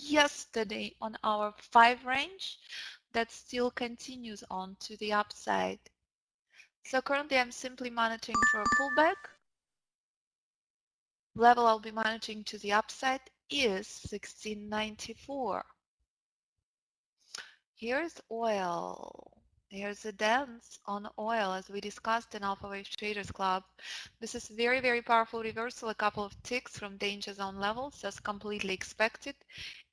yesterday on our 5 range that still continues on to the upside. So currently I'm simply monitoring for a pullback. Level I'll be monitoring to the upside is 1694. Here's oil. Here's a dance on oil as we discussed in Alpha Wave Traders Club. This is very, very powerful reversal, a couple of ticks from danger zone levels as completely expected.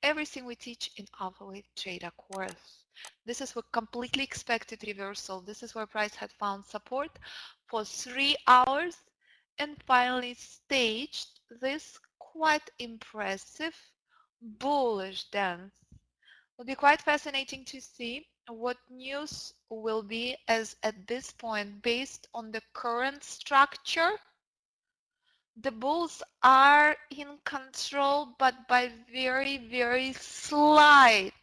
Everything we teach in Alpha Wave Trader course. This is a completely expected reversal. This is where price had found support for 3 hours and finally staged this quite impressive bullish dance. Will be quite fascinating to see what news will be as at this point, based on the current structure, the bulls are in control, but by very, very slight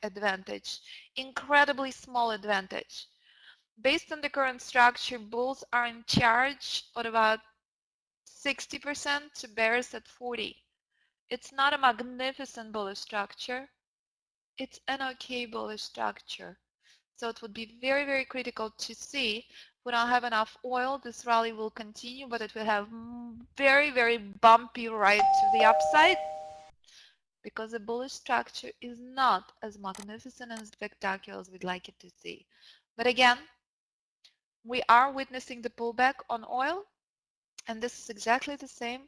advantage, incredibly small advantage. Based on the current structure, bulls are in charge at about 60% to bears at 40. It's not a magnificent bullish structure. It's an okay bullish structure. So it would be very, very critical to see if we don't have enough oil, this rally will continue, but it will have very, very bumpy ride to the upside because the bullish structure is not as magnificent and spectacular as we'd like it to see. But again, we are witnessing the pullback on oil, and this is exactly the same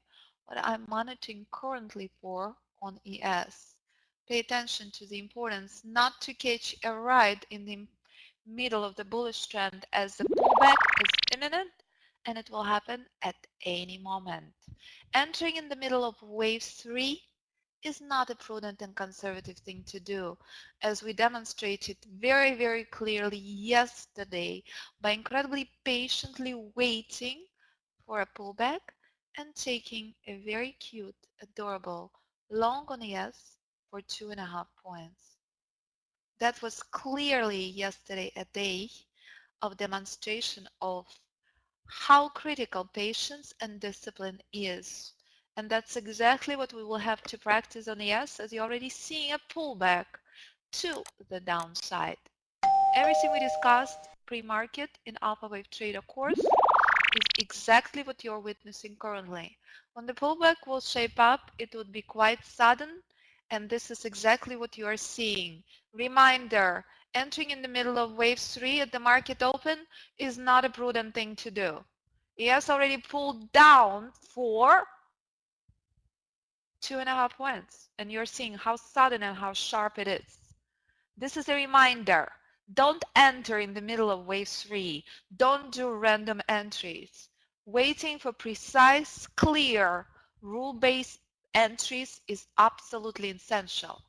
what I'm monitoring currently for on ES. Pay attention to the importance not to catch a ride in the middle of the bullish trend as the pullback is imminent and it will happen at any moment. Entering in the middle of wave 3 is not a prudent and conservative thing to do, as we demonstrated very, very clearly yesterday by incredibly patiently waiting for a pullback and taking a very cute, adorable long on ES for 2.5 points. That was clearly yesterday a day of demonstration of how critical patience and discipline is. And that's exactly what we will have to practice on ES, as you're already seeing a pullback to the downside. Everything we discussed pre-market in Alpha Wave Trader course is exactly what you're witnessing currently. When the pullback will shape up, it would be quite sudden, and this is exactly what you are seeing. Reminder, entering in the middle of wave 3 at the market open is not a prudent thing to do. It has already pulled down for 2.5 points, and you're seeing how sudden and how sharp it is. This is a reminder. Don't enter in the middle of wave 3. Don't do random entries. Waiting for precise, clear, rule-based entries is absolutely essential.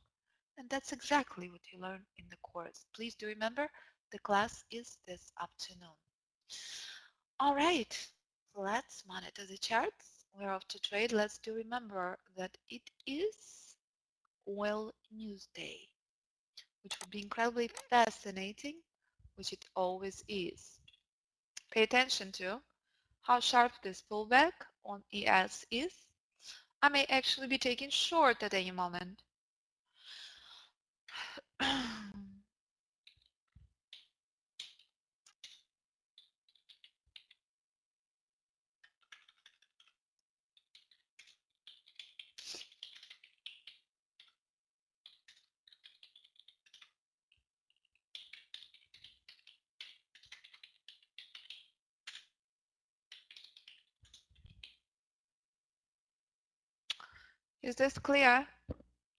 And that's exactly what you learn in the course. Please do remember, the class is this afternoon. All right, let's monitor the charts. We're off to trade. Let's do remember that it is Oil News Day, which would be incredibly fascinating, which it always is. Pay attention to how sharp this pullback on ES is. I may actually be taking short at any moment. Is this clear?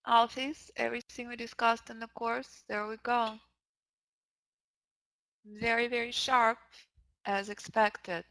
Alphys, everything we discussed in the course, there we go. Very, very sharp as expected.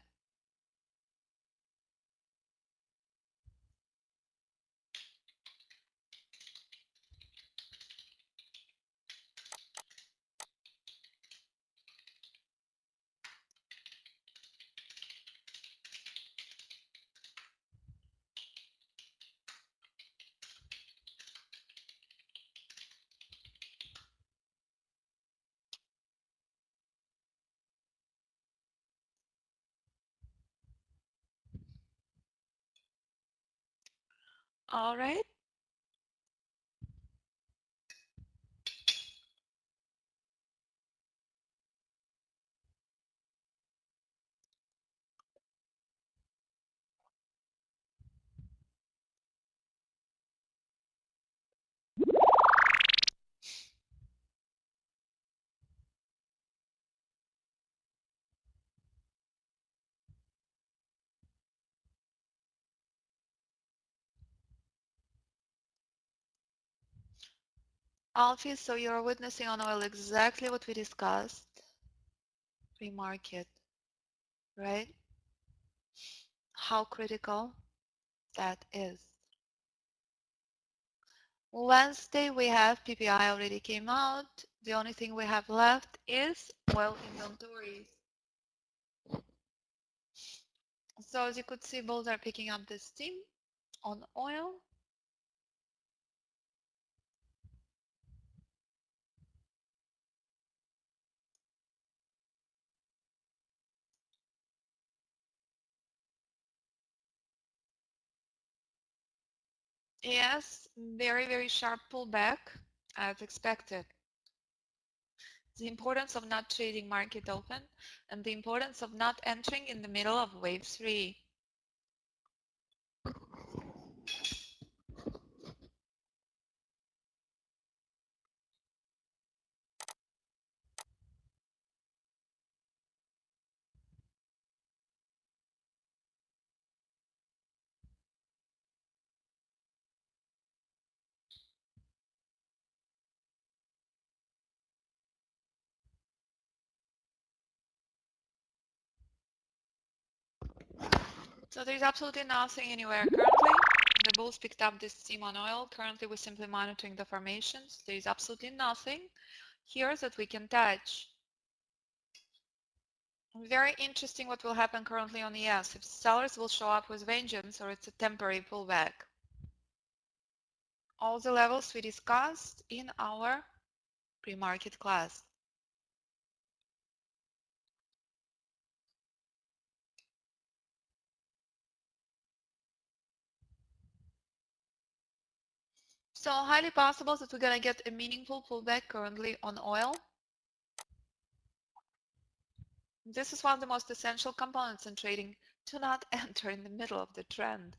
All right. Alfie, so you're witnessing on oil exactly what we discussed pre-market, right? How critical that is. Wednesday we have PPI already came out. The only thing we have left is oil inventories. So as you could see, bulls are picking up the steam on oil. Yes, very, very sharp pullback as expected. The importance of not trading market open and the importance of not entering in the middle of wave 3. So there's absolutely nothing anywhere currently. The bulls picked up this steam on oil. Currently we're simply monitoring the formations. There is absolutely nothing here that we can touch. Very interesting what will happen currently on ES, if sellers will show up with vengeance or it's a temporary pullback. All the levels we discussed in our pre-market class. So highly possible that we're going to get a meaningful pullback currently on oil. This is one of the most essential components in trading. Do not enter in the middle of the trend.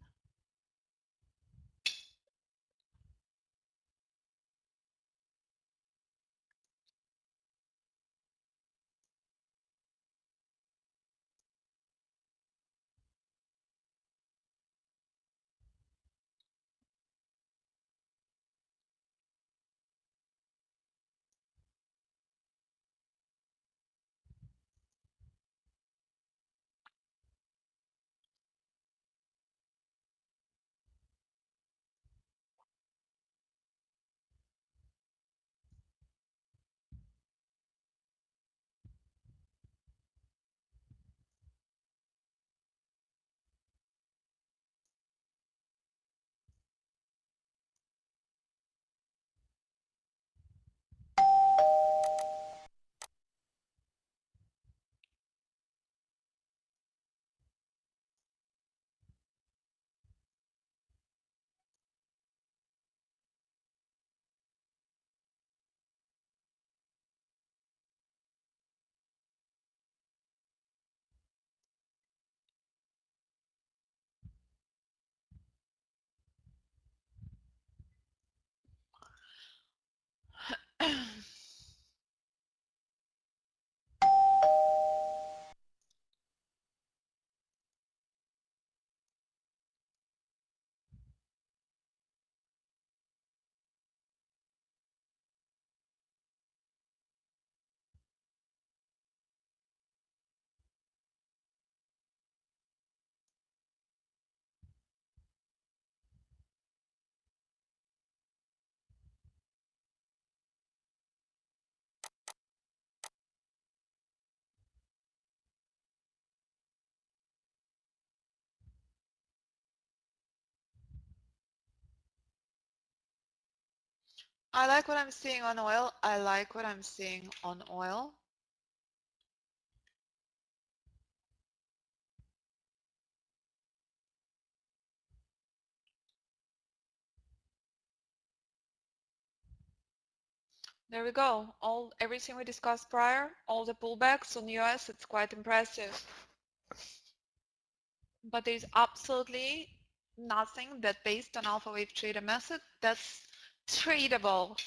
I like what I'm seeing on oil. I like what I'm seeing on oil. There we go. Everything we discussed prior, all the pullbacks on US, it's quite impressive. But there's absolutely nothing that based on alpha wave trader method that's tradable.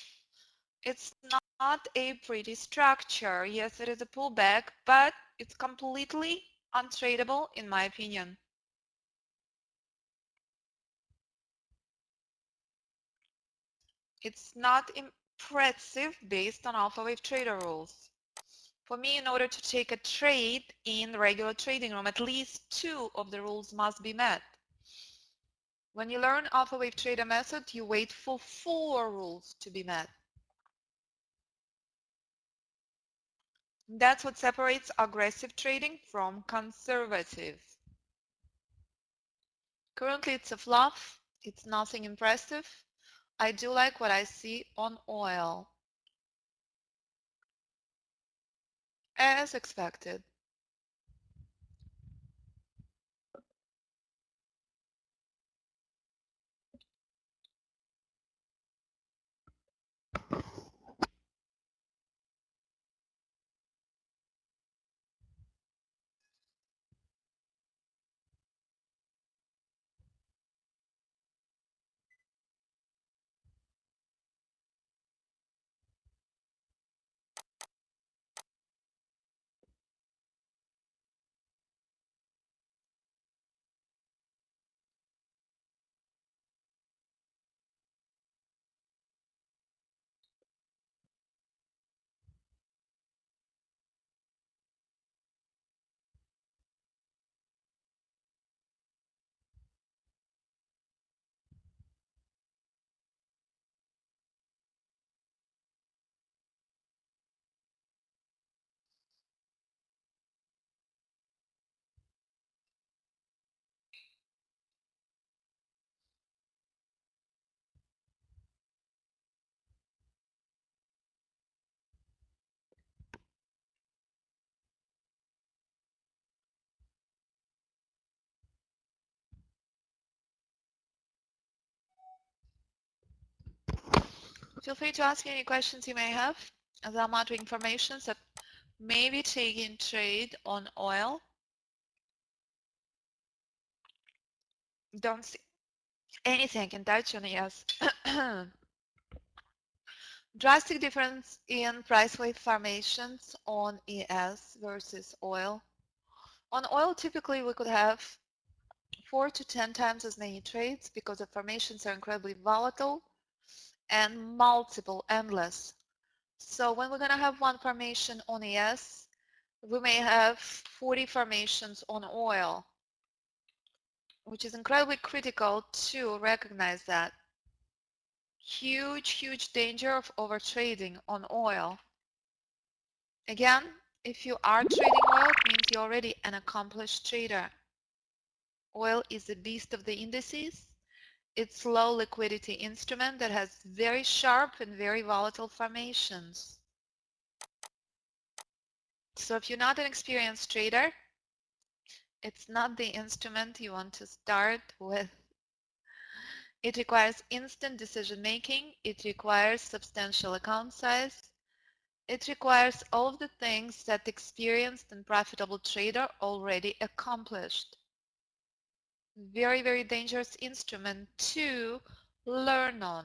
It's not a pretty structure. Yes, it is a pullback, but it's completely untradable in my opinion. It's not impressive based on alpha wave trader rules. For me, in order to take a trade in the regular trading room, at least 2 of the rules must be met. When you learn alpha wave trader method, you wait for 4 rules to be met. That's what separates aggressive trading from conservative. Currently it's a fluff, it's nothing impressive. I do like what I see on oil. As expected. Feel free to ask any questions you may have as I'm out information that may be taking trade on oil. Don't see anything in Dutch on yes. Drastic difference in price wave formations on ES versus oil. On oil, typically we could have 4 to 10 times as many trades because the formations are incredibly volatile and multiple, endless. So when we're going to have one formation on ES, we may have 40 formations on oil, which is incredibly critical to recognize that. Huge danger of overtrading on oil. Again, if you are trading oil, it means you're already an accomplished trader. Oil is the beast of the indices. It's low liquidity instrument that has very sharp and very volatile formations. So if you're not an experienced trader, it's not the instrument you want to start with. It requires instant decision making. It requires substantial account size. It requires all of the things that experienced and profitable trader already accomplished. Very dangerous instrument to learn on.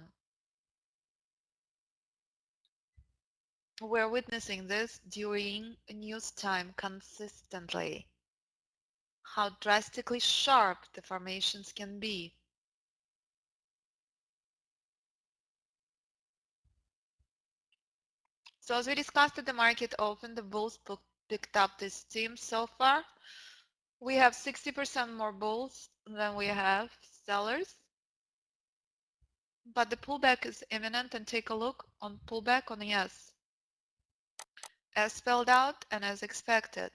We're witnessing this during news time consistently. How drastically sharp the formations can be. So as we discussed at the market open, the bulls picked up this theme so far. We have 60% more bulls than we have sellers. But the pullback is imminent, and take a look on pullback on ES. As spelled out and as expected.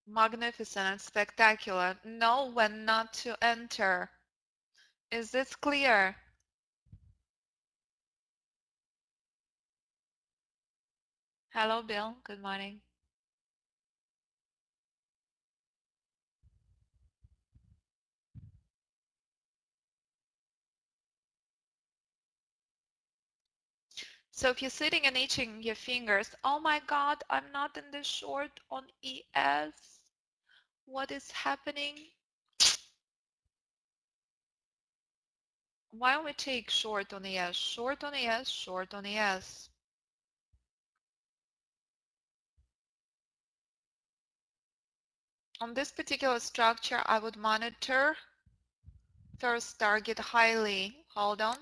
Magnificent and spectacular. Know when not to enter. Is this clear? Hello, Bill. Good morning. So if you're sitting and itching your fingers, oh my God, I'm not in the short on ES. What is happening? Why don't we take short on ES? Short on ES, short on ES. On this particular structure, I would monitor first target highly. Hold on.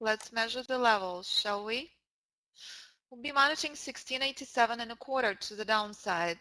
Let's measure the levels, shall we? We'll be managing 1687.25 to the downside.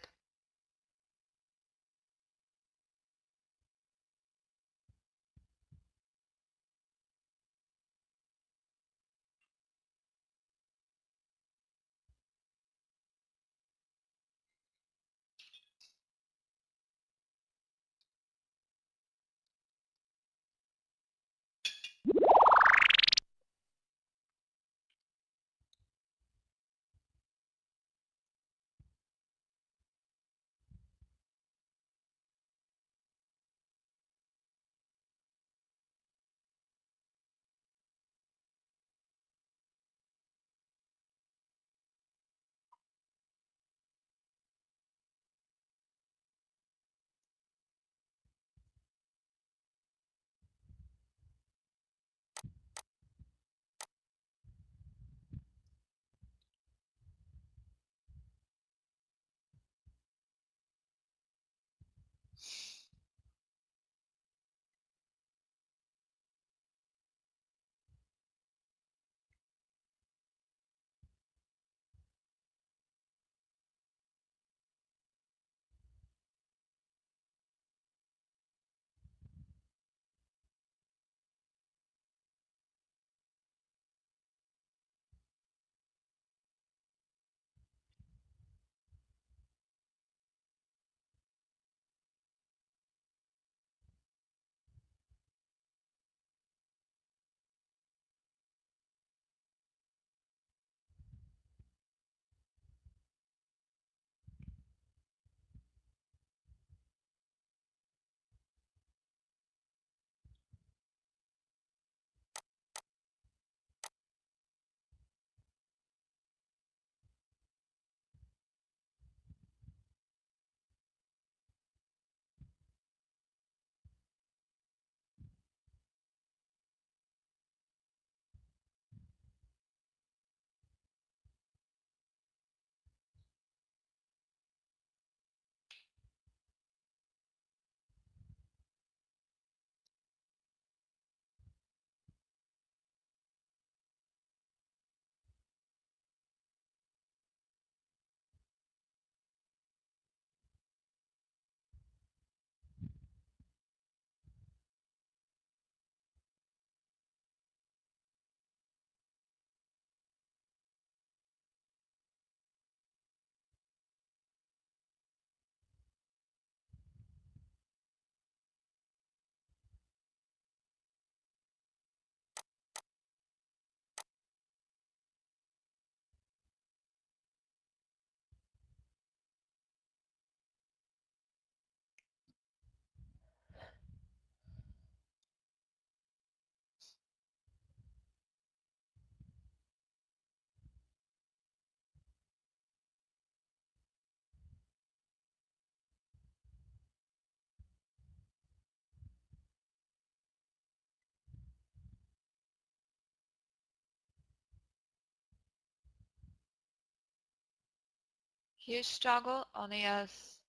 Huge struggle on ES.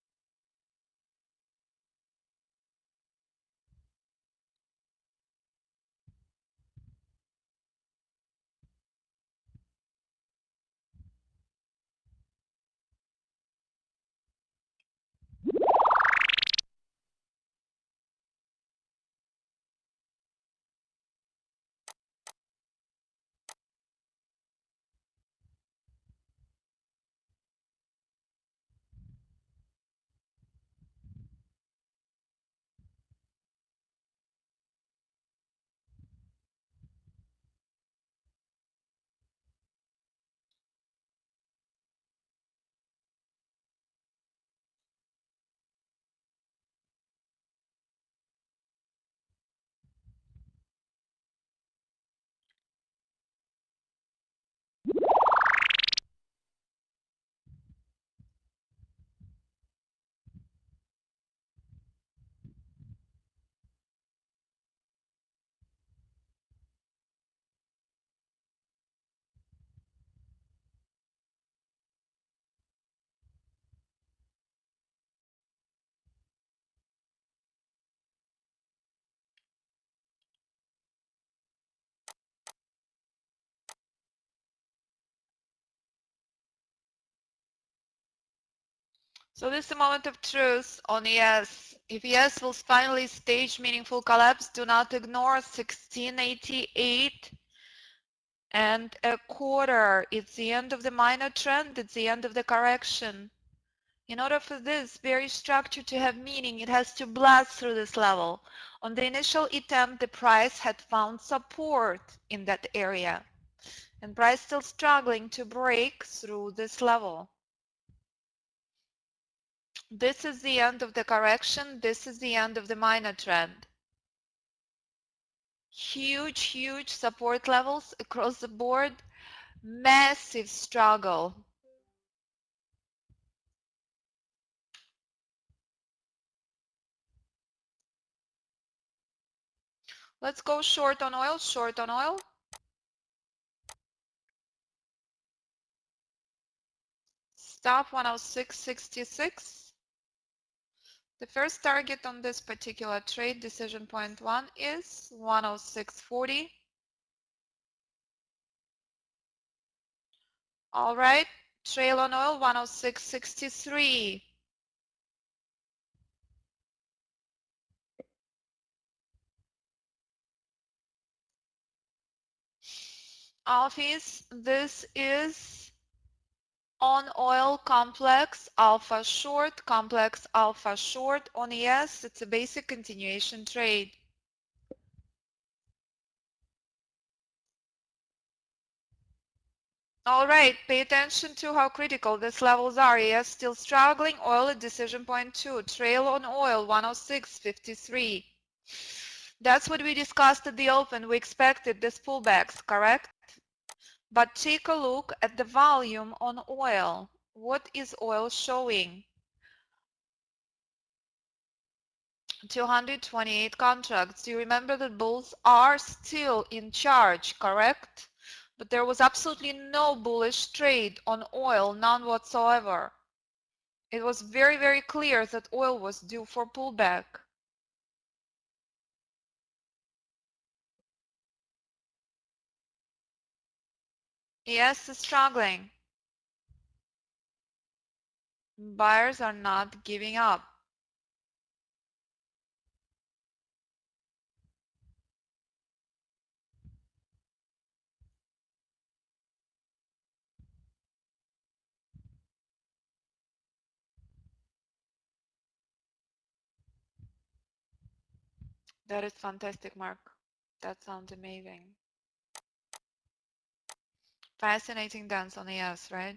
So this is the moment of truth on yes. If yes will finally stage meaningful collapse, do not ignore 1688 and a quarter. It's the end of the minor trend. It's the end of the correction. In order for this bearish structure to have meaning, it has to blast through this level. On the initial attempt, the price had found support in that area, and price still struggling to break through this level. This is the end of the correction. This is the end of the minor trend. Huge support levels across the board. Massive struggle. Let's go short on oil, short on oil. Stop 106.66. The first target on this particular trade, decision point 1, is 106.40. All right, trail on oil 106.63. Alphys, this is on oil complex alpha short, complex alpha short on ES. It's a basic continuation trade. All right, pay attention to how critical these levels are. ES still struggling, oil at decision point 2, trail on oil 106.53. That's what we discussed at the open. We expected these pullbacks, correct? But take a look at the volume on oil. What is oil showing? 228 contracts. Do you remember that bulls are still in charge, correct? But there was absolutely no bullish trade on oil, none whatsoever. It was very clear that oil was due for pullback. ES is struggling. Buyers are not giving up. That is fantastic, Mark. That sounds amazing. Fascinating dance on ES, right?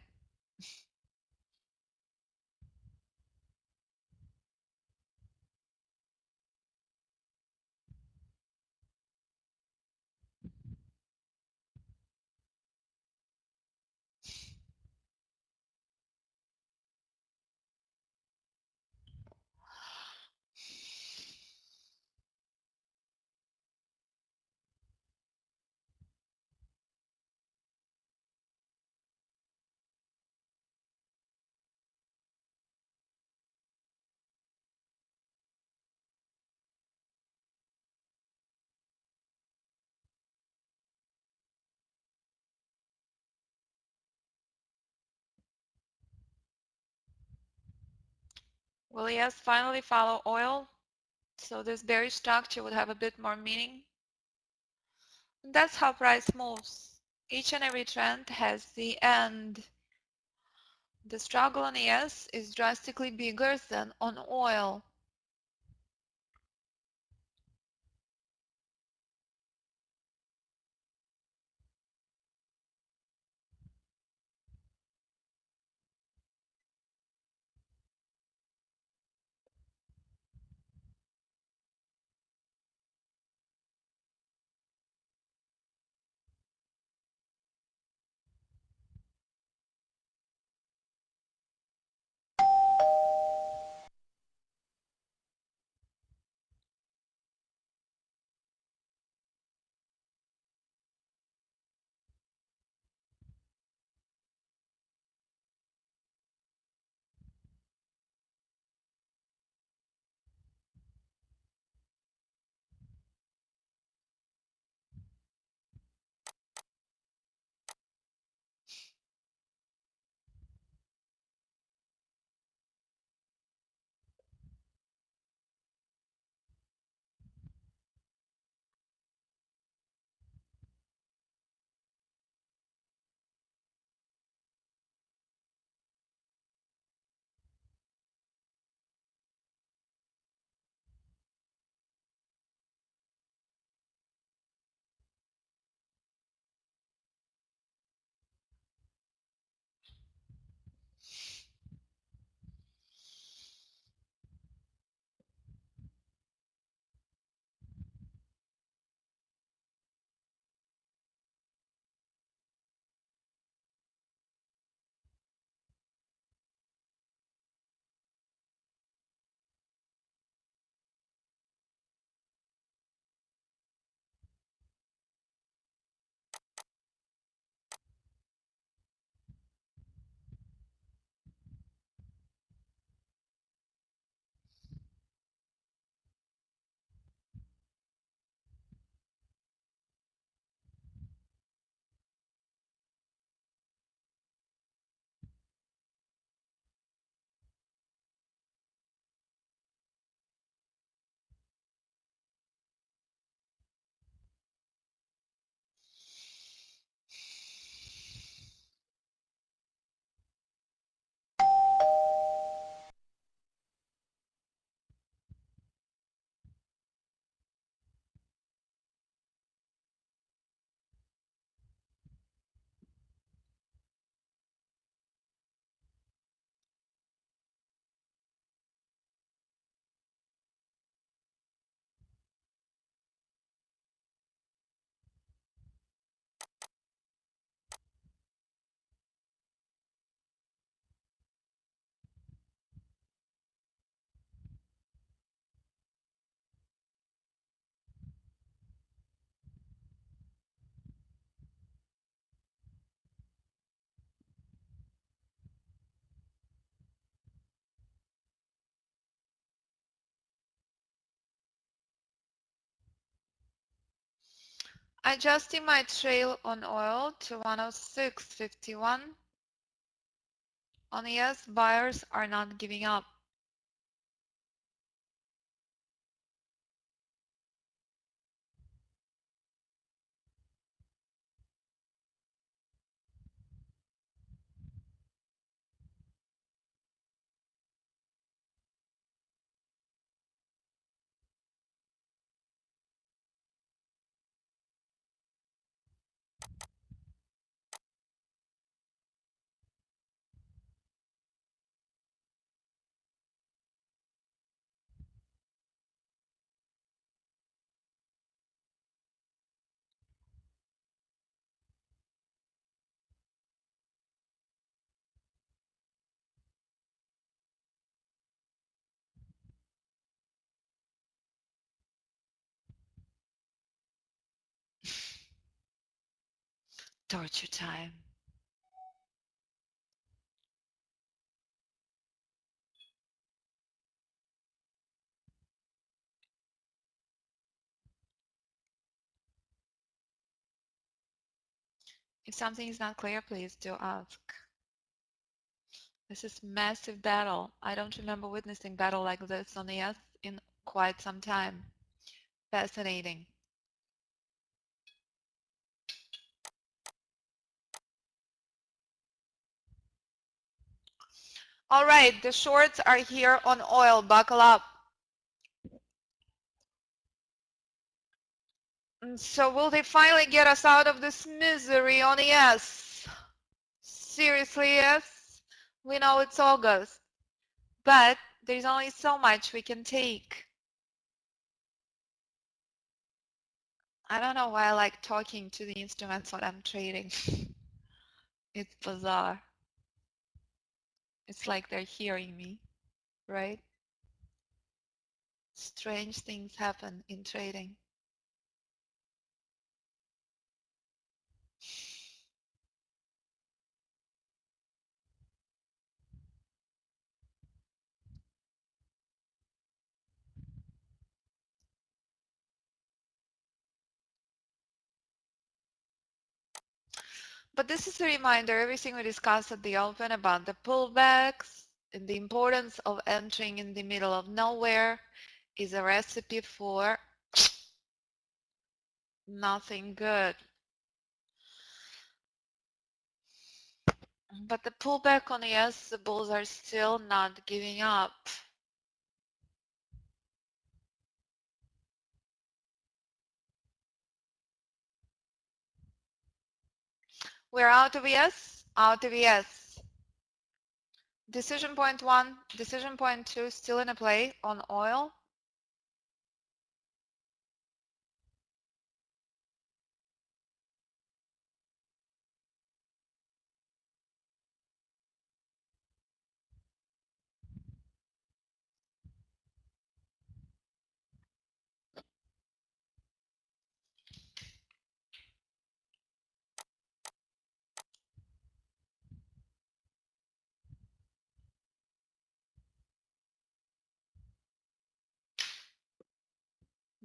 Will ES finally follow oil? So this bearish structure would have a bit more meaning. And that's how price moves. Each and every trend has the end. The struggle on ES is drastically bigger than on oil. Adjusting my trail on oil to 106.51. On yes, buyers are not giving up. Torture time. If something is not clear, please do ask. This is massive battle. I don't remember witnessing battle like this on the S in quite some time. Fascinating. All right, the shorts are here on oil. Buckle up. And so will they finally get us out of this misery on the S? Seriously, yes? We know it's August, but there's only so much we can take. I don't know why I like talking to the instruments when I'm trading. It's bizarre. It's like they're hearing me, right? Strange things happen in trading. But this is a reminder, everything we discussed at the open about the pullbacks and the importance of entering in the middle of nowhere is a recipe for nothing good. But the pullback on the S, the bulls are still not giving up. We're out of ES, out of ES. Decision point 1, decision point 2 still in a play on oil.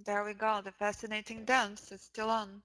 There we go, the fascinating dance is still on.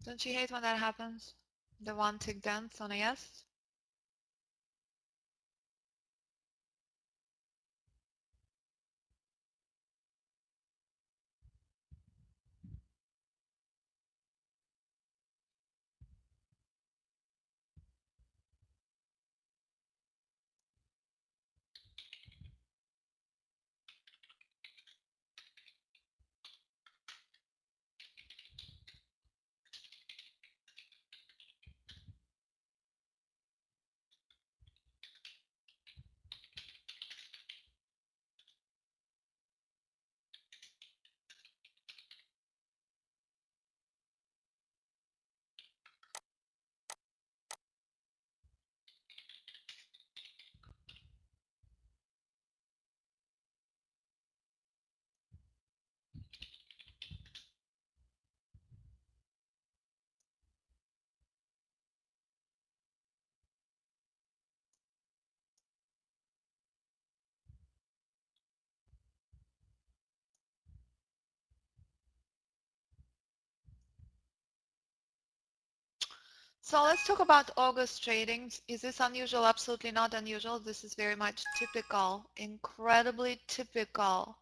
Don't you hate when that happens? The one tick dance on a yes? So let's talk about August tradings. Is this unusual? Absolutely not unusual. This is very much typical, incredibly typical.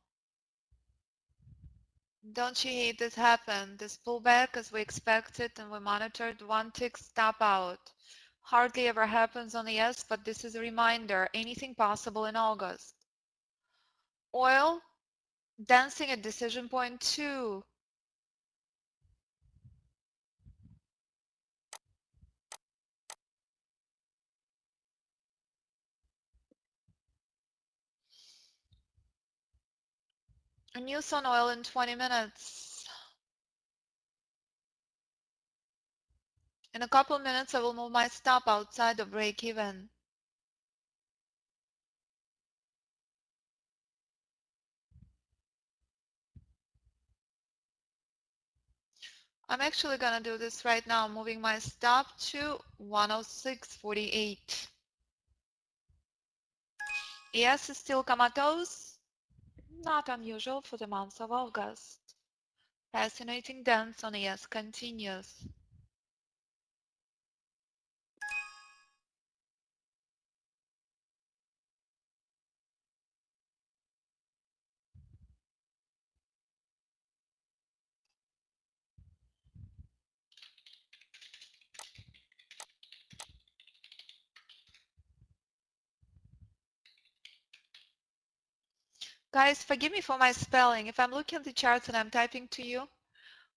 Don't you hate this happened? This pullback as we expected and we monitored one tick stop out. Hardly ever happens on the S, but this is a reminder. Anything possible in August. Oil, dancing at decision point 2. News on oil in 20 minutes. In a couple minutes, I will move my stop outside of break even. I'm actually gonna do this right now, moving my stop to 106.48. Yes, still comatose. Not unusual for the month of August. Fascinating dance on ES continues. Guys, forgive me for my spelling. If I'm looking at the charts and I'm typing to you,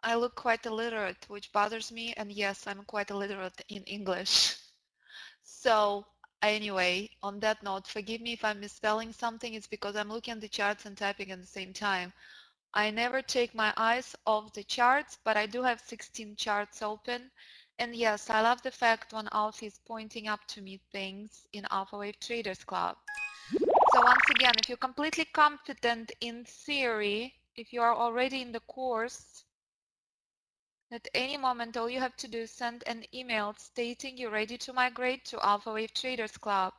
I look quite illiterate, which bothers me. And yes, I'm quite illiterate in English. So anyway, on that note, forgive me if I'm misspelling something. It's because I'm looking at the charts and typing at the same time. I never take my eyes off the charts, but I do have 16 charts open. And yes, I love the fact when Alfie is pointing up to me things in Alpha Wave Traders Club. So once again, if you're completely competent in theory, if you are already in the course, at any moment, all you have to do is send an email stating you're ready to migrate to Alpha Wave Traders Club.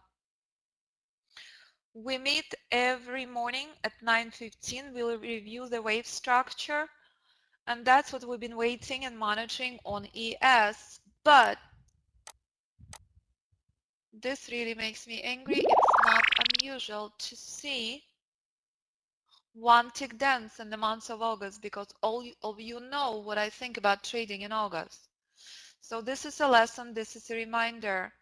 We meet every morning at 9:15. We'll review the wave structure, and that's what we've been waiting and monitoring on ES. But this really makes me angry. It's not unusual to see one tick dance in the month of August, because all of you know what I think about trading in August. So this is a lesson, this is a reminder.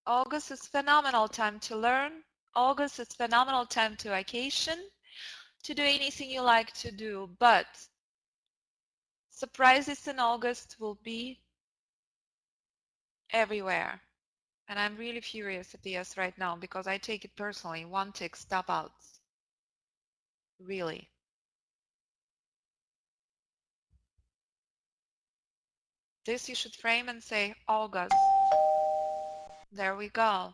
August is phenomenal time to learn. August is phenomenal time to vacation, to do anything you like to do, but surprises in August will be everywhere. And I'm really furious at ES right now because I take it personally. One tick stop outs. Really. This you should frame and say August. There we go.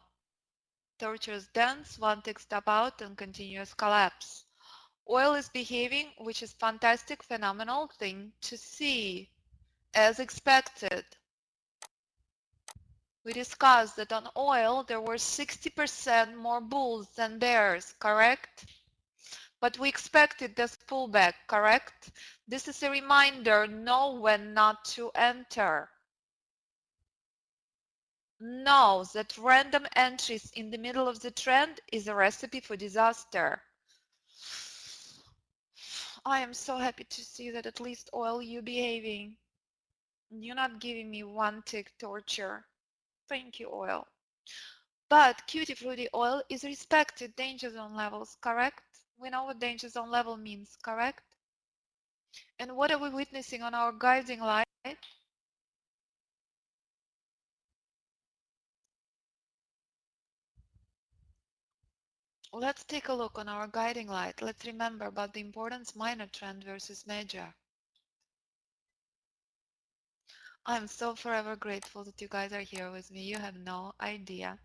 Tortuous dance, one tick stop out and continuous collapse. Oil is behaving, which is fantastic, phenomenal thing to see. As expected. We discussed that on oil there were 60% more bulls than bears, correct? But we expected this pullback, correct? This is a reminder, know when not to enter. Know that random entries in the middle of the trend is a recipe for disaster. I am so happy to see that at least oil you behaving. You're not giving me one tick torture. Thank you, oil. But Cutie Fruity oil is respected danger zone levels, correct? We know what danger zone level means, correct? And what are we witnessing on our guiding light? Let's take a look on our guiding light. Let's remember about the importance minor trend versus major. I'm so forever grateful that you guys are here with me. You have no idea.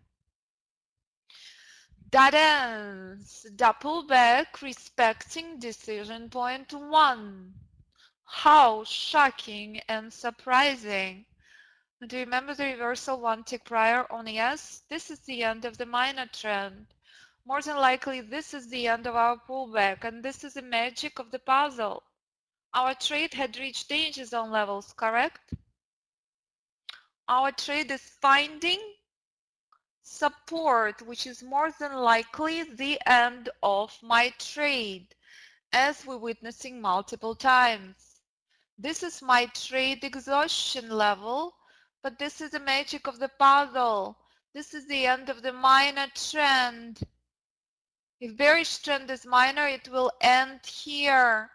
That ends the pullback respecting decision point 1. How shocking and surprising. Do you remember the reversal one tick prior on ES? This is the end of the minor trend. More than likely, this is the end of our pullback, and this is the magic of the puzzle. Our trade had reached danger zone levels, correct? Our trade is finding support, which is more than likely the end of my trade, as we're witnessing multiple times. This is my trade exhaustion level, but this is the magic of the puzzle. This is the end of the minor trend. If bearish trend is minor, it will end here.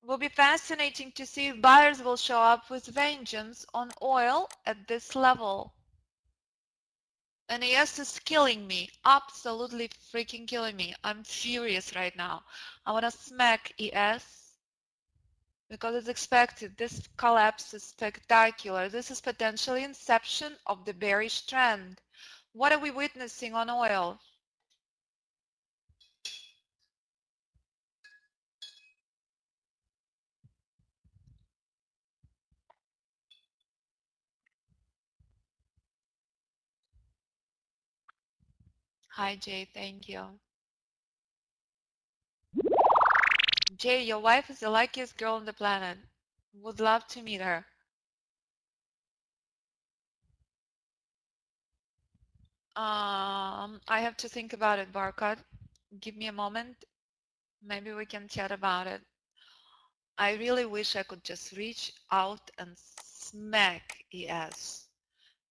It will be fascinating to see if buyers will show up with vengeance on oil at this level. And ES is killing me, absolutely freaking killing me. I'm furious right now. I want to smack ES because it's expected. This collapse is spectacular. This is potentially inception of the bearish trend. What are we witnessing on oil? Hi Jay, thank you. Jay, your wife is the luckiest girl on the planet. Would love to meet her. I have to think about it, Barcode. Give me a moment. Maybe we can chat about it. I really wish I could just reach out and smack ES.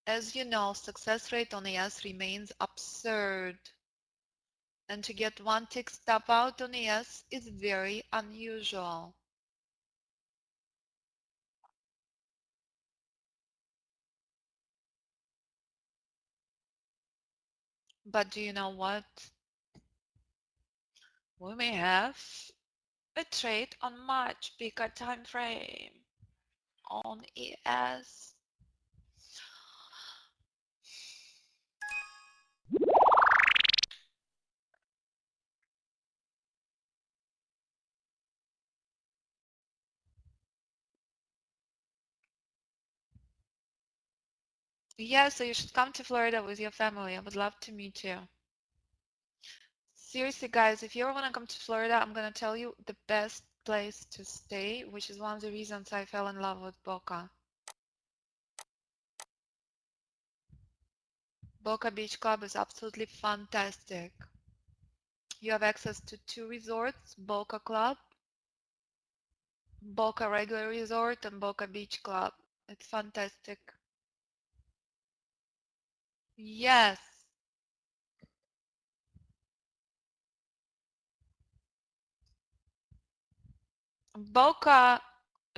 As you know, success rate on ES remains absurd. And to get one tick stop out on ES is very unusual. But do you know what? We may have a trade on much bigger time frame on ES. Yeah, so you should come to Florida with your family. I would love to meet you. Seriously, guys, if you ever want to come to Florida, I'm going to tell you the best place to stay, which is one of the reasons I fell in love with Boca. Boca Beach Club is absolutely fantastic. You have access to 2 resorts, Boca Club, Boca Regular Resort, and Boca Beach Club. It's fantastic. Yes. Boca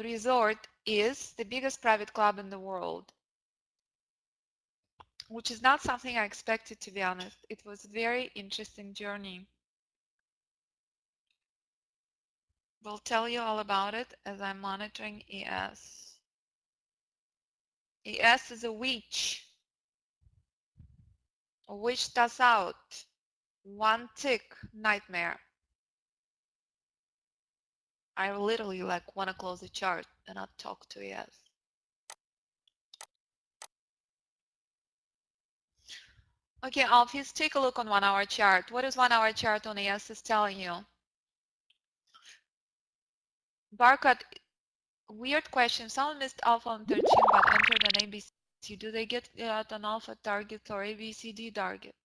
Resort is the biggest private club in the world, which is not something I expected, to be honest. It was a very interesting journey. We'll tell you all about it as I'm monitoring ES. ES is a witch. A witch does out. One tick, nightmare. I literally like want to close the chart and not talk to ES. Okay, Alfie, take a look on 1 hour chart. What is 1 hour chart on ES is telling you? Barcode, weird question. Someone missed alpha on 13 but entered an ABC. Do they get an alpha target or ABCD target?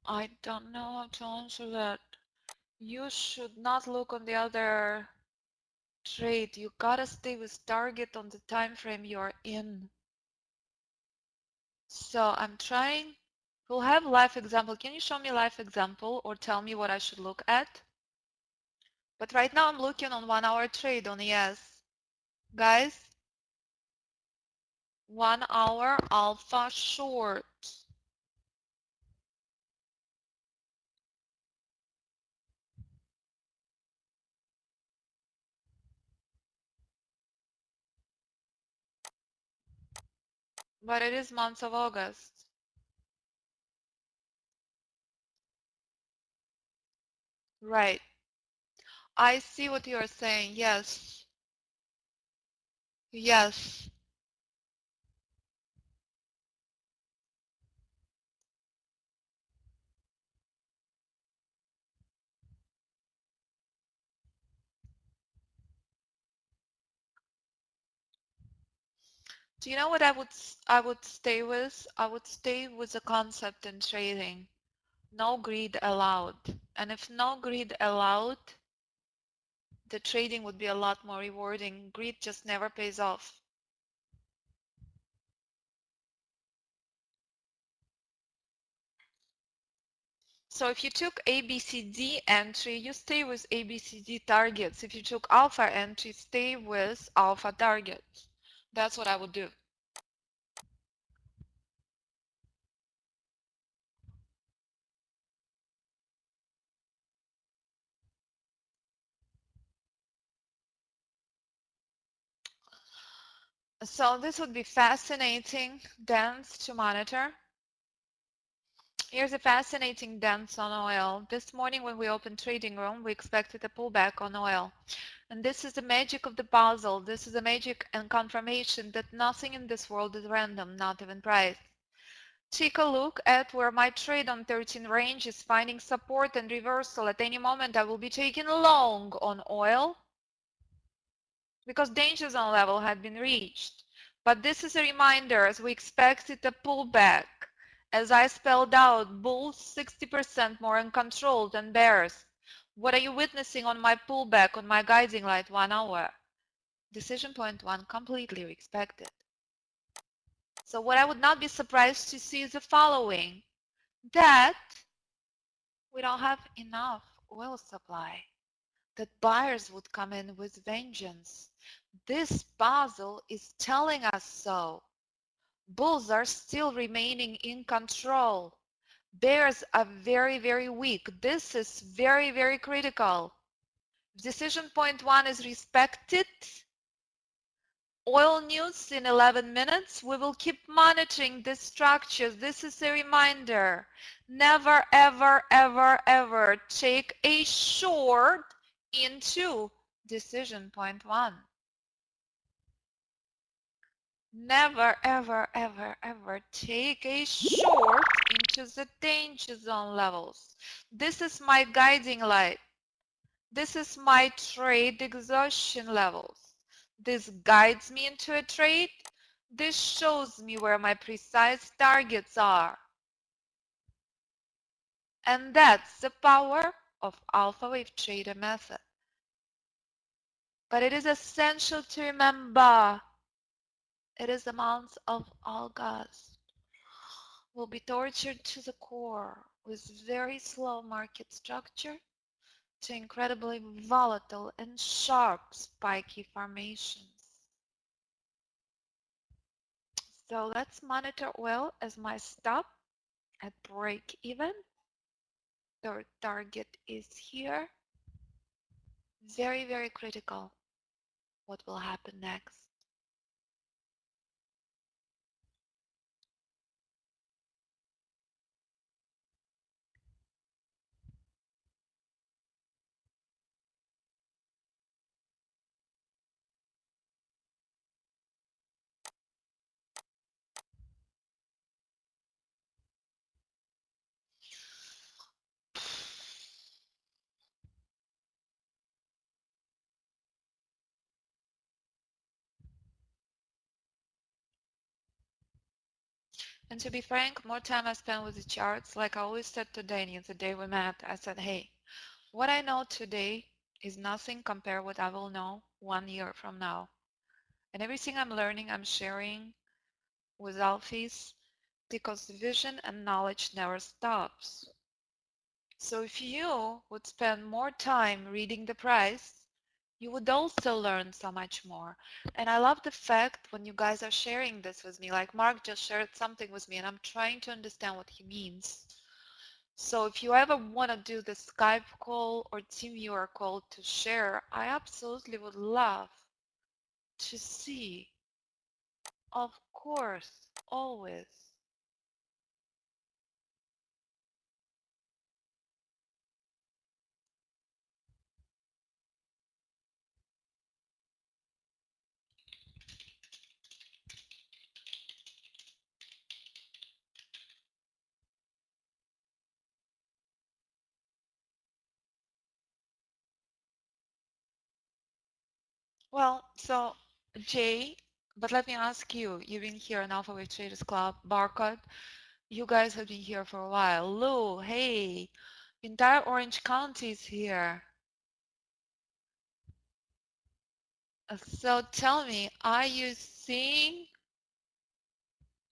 I don't know how to answer that. You should not look on the other trade. You gotta stay with target on the time frame you're in. So I'm trying. We'll have live example. Can you show me live example or tell me what I should look at? But right now I'm looking on 1 hour trade on ES. Guys, 1 hour alpha short. But it is month of August. Right. I see what you're saying. Yes. Yes. Do you know what I would stay with? I would stay with the concept in trading. No greed allowed. And if no greed allowed, the trading would be a lot more rewarding. Greed just never pays off. So if you took ABCD entry, you stay with ABCD targets. If you took alpha entry, stay with alpha targets. That's what I would do. So this would be fascinating dance to monitor. Here's a fascinating dance on oil. This morning when we opened trading room, we expected a pullback on oil. And this is the magic of the puzzle. This is the magic and confirmation that nothing in this world is random, not even price. Take a look at where my trade on 13 range is finding support and reversal. At any moment, I will be taking long on oil because danger zone level had been reached. But this is a reminder as we expected a pullback. As I spelled out, bulls 60% more in control than bears. What are you witnessing on my pullback on my guiding light 1 hour? Decision point 1 completely expected. So what I would not be surprised to see is the following, that we don't have enough oil supply, that buyers would come in with vengeance. This puzzle is telling us so. Bulls are still remaining in control. Bears are very, very weak. This is very, very critical. Decision point 1 is respected. Oil news in 11 minutes. We will keep monitoring this structure. This is a reminder. Never, ever, ever, ever take a short into decision point 1. Never, ever, ever, ever take a short into the danger zone levels. This is my guiding light. This is my trade exhaustion levels. This guides me into a trade. This shows me where my precise targets are. And that's the power of Alpha Wave Trader method. But it is essential to remember it is amounts of all gas will be tortured to the core with very slow market structure to incredibly volatile and sharp spiky formations. So let's monitor oil as my stop at break even. Their target is here. Very, very critical what will happen next. And to be frank, more time I spent with the charts, like I always said to Danny the day we met, I said, hey, what I know today is nothing compared what I will know 1 year from now. And everything I'm learning, I'm sharing with Alphys because vision and knowledge never stops. So if you would spend more time reading the price, you would also learn so much more. And I love the fact when you guys are sharing this with me, like Mark just shared something with me and I'm trying to understand what he means. So if you ever want to do the Skype call or TeamViewer call to share, I absolutely would love to see. Of course, always. Well, so Jay, but let me ask you, you've been here in Alpha Wave Traders Club, Barcode, you guys have been here for a while. Lou, hey, entire Orange County is here. So tell me, are you seeing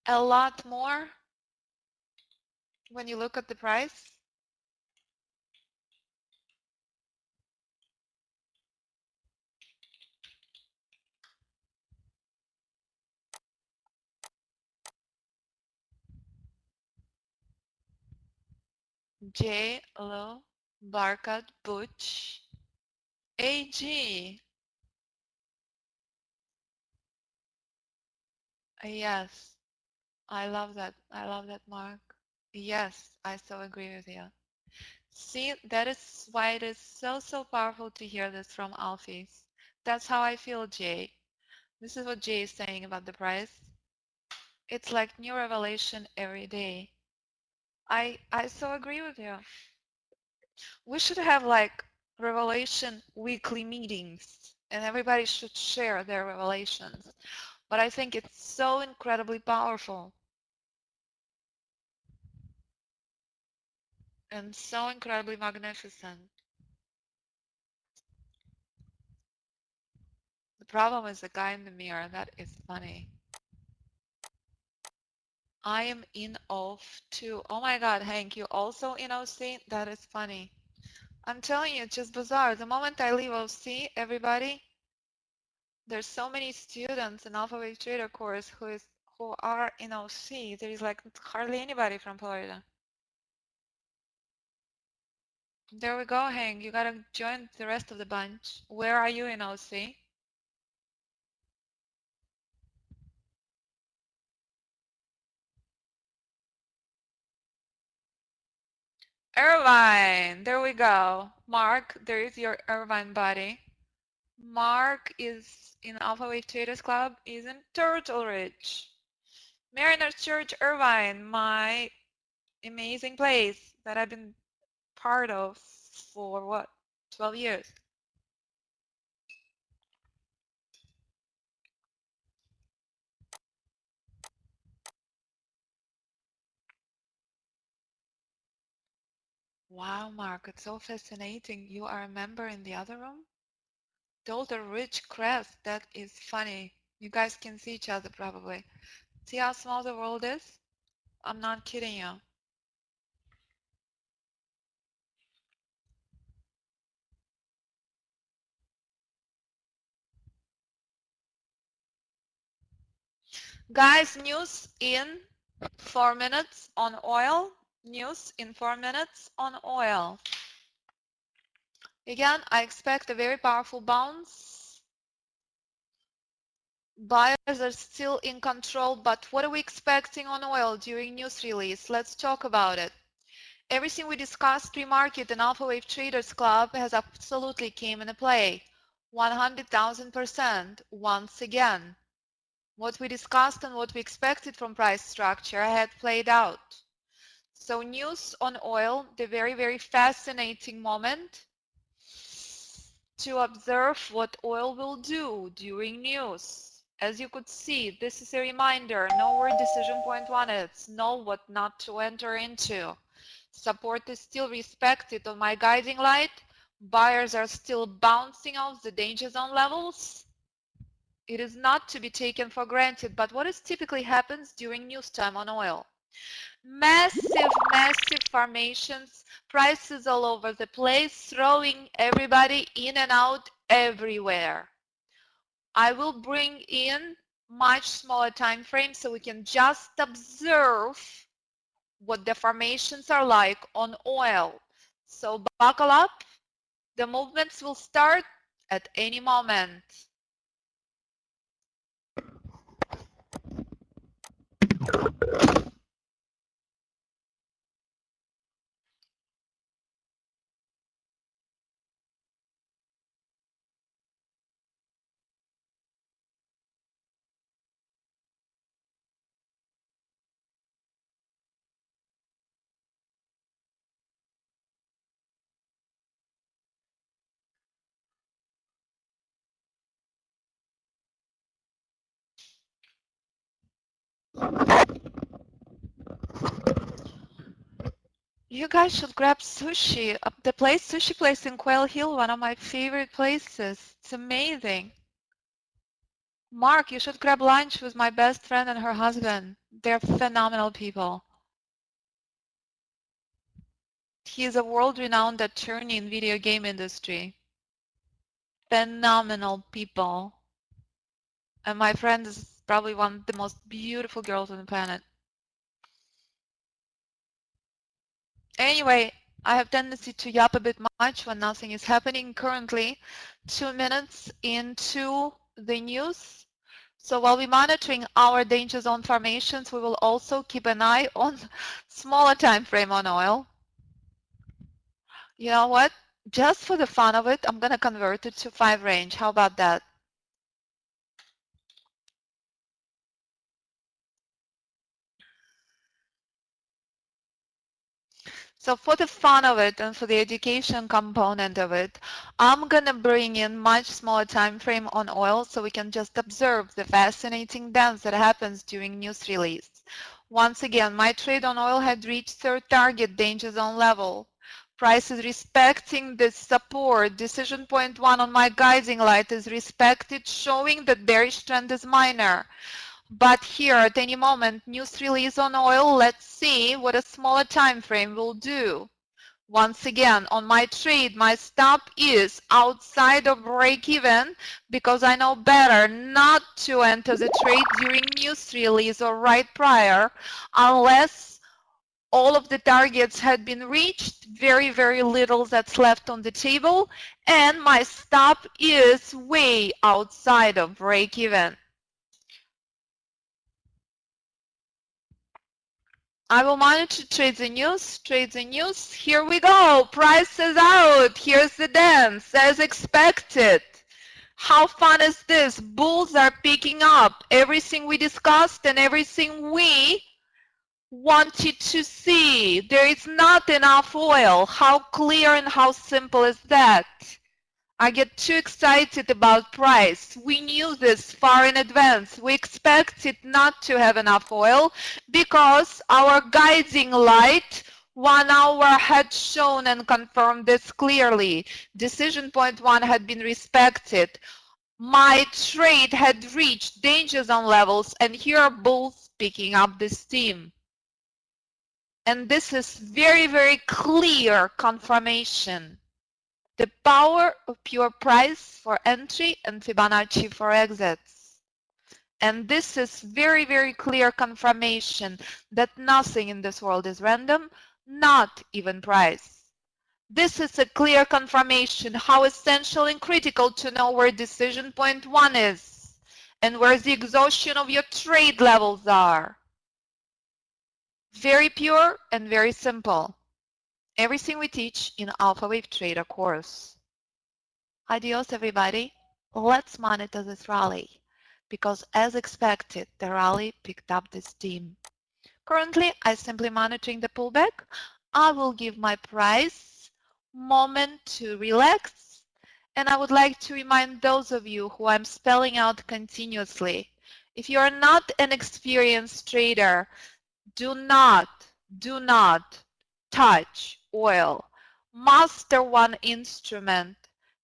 a lot more when you look at the price? J, Lou, Barcode, Butch, AG. Yes, I love that. I love that, Mark. Yes, I so agree with you. See, that is why it is so, so powerful to hear this from Alphys. That's how I feel, Jay. This is what Jay is saying about the price. It's like new revelation every day. I so agree with you. We should have like revelation weekly meetings and everybody should share their revelations. But I think it's so incredibly powerful and so incredibly magnificent. The problem is the guy in the mirror. That is funny. I am in off too. Oh my God, Hank, you also in OC? That is funny. I'm telling you, it's just bizarre. The moment I leave OC, everybody, there's so many students in Alpha Wave Trader course who are in OC. There is like hardly anybody from Florida. There we go, Hank. You gotta join the rest of the bunch. Where are you in OC? Irvine. There we go. Mark, there is your Irvine buddy. Mark is in Alpha Wave Traders Club, is in Turtle Ridge. Mariners Church, Irvine, my amazing place that I've been part of for what, 12 years. Wow, Mark, it's so fascinating. You are a member in the other room? Turtle Ridge Crest, that is funny. You guys can see each other probably. See how small the world is? I'm not kidding you. Guys, news in 4 minutes on oil. News in 4 minutes on oil. Again, I expect a very powerful bounce. Buyers are still in control, but what are we expecting on oil during news release? Let's talk about it. Everything we discussed pre-market in Alpha Wave Traders Club has absolutely came into play. 100,000% once again. What we discussed and what we expected from price structure had played out. So news on oil, the very, very fascinating moment to observe what oil will do during news. As you could see, this is a reminder, know where decision point one is, know what not to enter into. Support is still respected on my guiding light. Buyers are still bouncing off the danger zone levels. It is not to be taken for granted, but what is typically happens during news time on oil? Massive, massive formations, prices all over the place, throwing everybody in and out everywhere. I will bring in much smaller time frame so we can just observe what the formations are like on oil. So buckle up, the movements will start at any moment. You guys should grab sushi. The sushi place in Quail Hill, one of my favorite places. It's amazing. Mark, you should grab lunch with my best friend and her husband. They're phenomenal people. He's a world-renowned attorney in video game industry. Phenomenal people. And my friend is probably one of the most beautiful girls on the planet. Anyway, I have tendency to yap a bit much when nothing is happening currently. 2 minutes into the news. So while we're monitoring our danger zone formations, we will also keep an eye on smaller time frame on oil. You know what? Just for the fun of it, I'm going to convert it to 5 range. How about that? So for the fun of it and for the education component of it, I'm going to bring in much smaller time frame on oil so we can just observe the fascinating dance that happens during news release. Once again, my trade on oil had reached third target danger zone level. Price is respecting this support. Decision point one on my guiding light is respected, showing that bearish trend is minor. But here at any moment, news release on oil, let's see what a smaller time frame will do. Once again, on my trade, my stop is outside of break even because I know better not to enter the trade during news release or right prior unless all of the targets had been reached, very, very little that's left on the table, and my stop is way outside of break even. I will monitor trades and news, trades and news. Here we go. Price is out. Here's the dance as expected. How fun is this? Bulls are picking up everything we discussed and everything we wanted to see. There is not enough oil. How clear and how simple is that? I get too excited about price. We knew this far in advance. We expected not to have enough oil because our guiding light 1 hour had shown and confirmed this clearly. Decision point 1 had been respected. My trade had reached danger zone levels, and here are bulls picking up the steam. And this is very, very clear confirmation. The power of pure price for entry and Fibonacci for exits. And this is very, very clear confirmation that nothing in this world is random, not even price. This is a clear confirmation how essential and critical to know where decision point 1 is and where the exhaustion of your trade levels are. Very pure and very simple. Everything we teach in Alpha Wave Trader course. Adios, everybody. Let's monitor this rally because as expected, the rally picked up the steam. Currently, I'm simply monitoring the pullback. I will give my price moment to relax. And I would like to remind those of you who I'm spelling out continuously, if you are not an experienced trader, do not touch oil. Master one instrument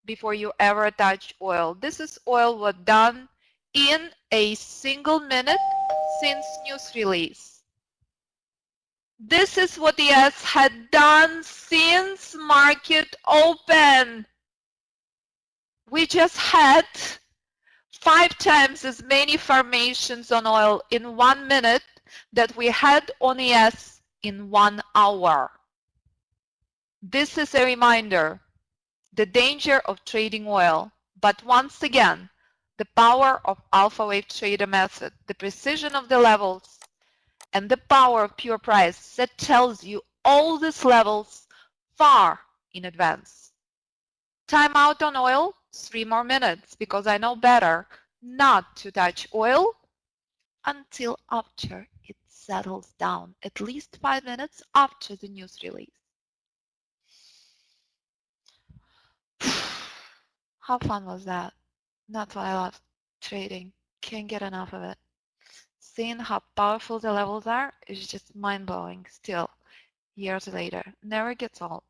before you ever touch oil. This is oil was done in a single minute since news release. This is what ES had done since market open. We just had 5 times as many formations on oil in 1 minute that we had on ES in 1 hour. This is a reminder, the danger of trading oil, but once again, the power of Alpha Wave Trader method, the precision of the levels, and the power of pure price that tells you all these levels far in advance. Time out on oil, 3 more minutes, because I know better not to touch oil until after it settles down, at least 5 minutes after the news release. How fun was that? That's why I love trading. Can't get enough of it. Seeing how powerful the levels are is just mind-blowing still, years later. Never gets old.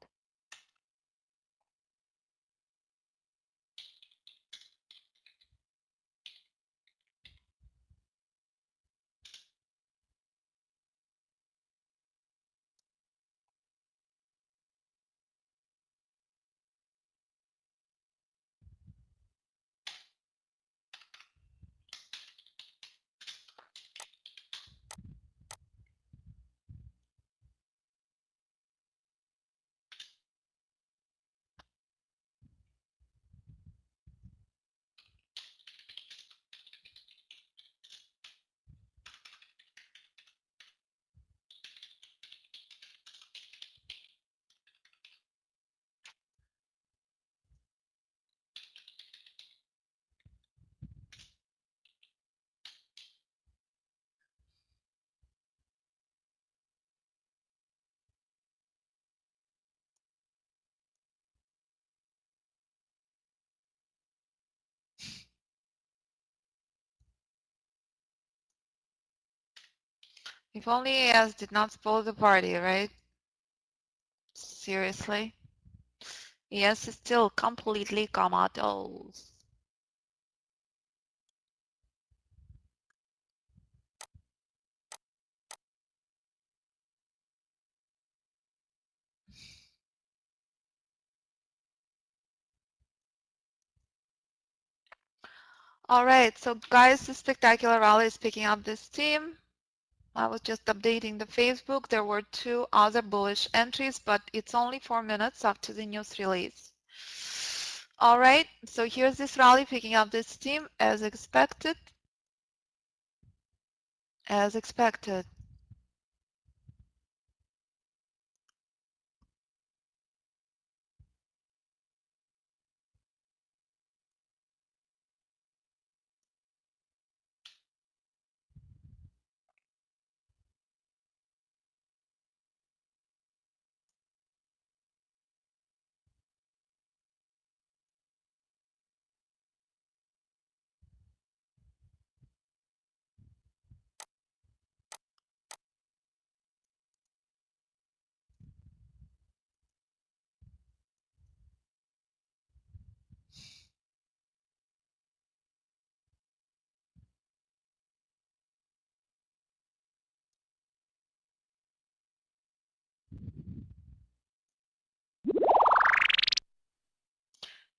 If only AS did not spoil the party, right? Seriously? AS is still completely comatose. All right, so guys, the spectacular rally is picking up this team. I was just updating the Facebook. There were 2 other bullish entries, but it's only 4 minutes after the news release. All right, so here's this rally picking up this team as expected. As expected.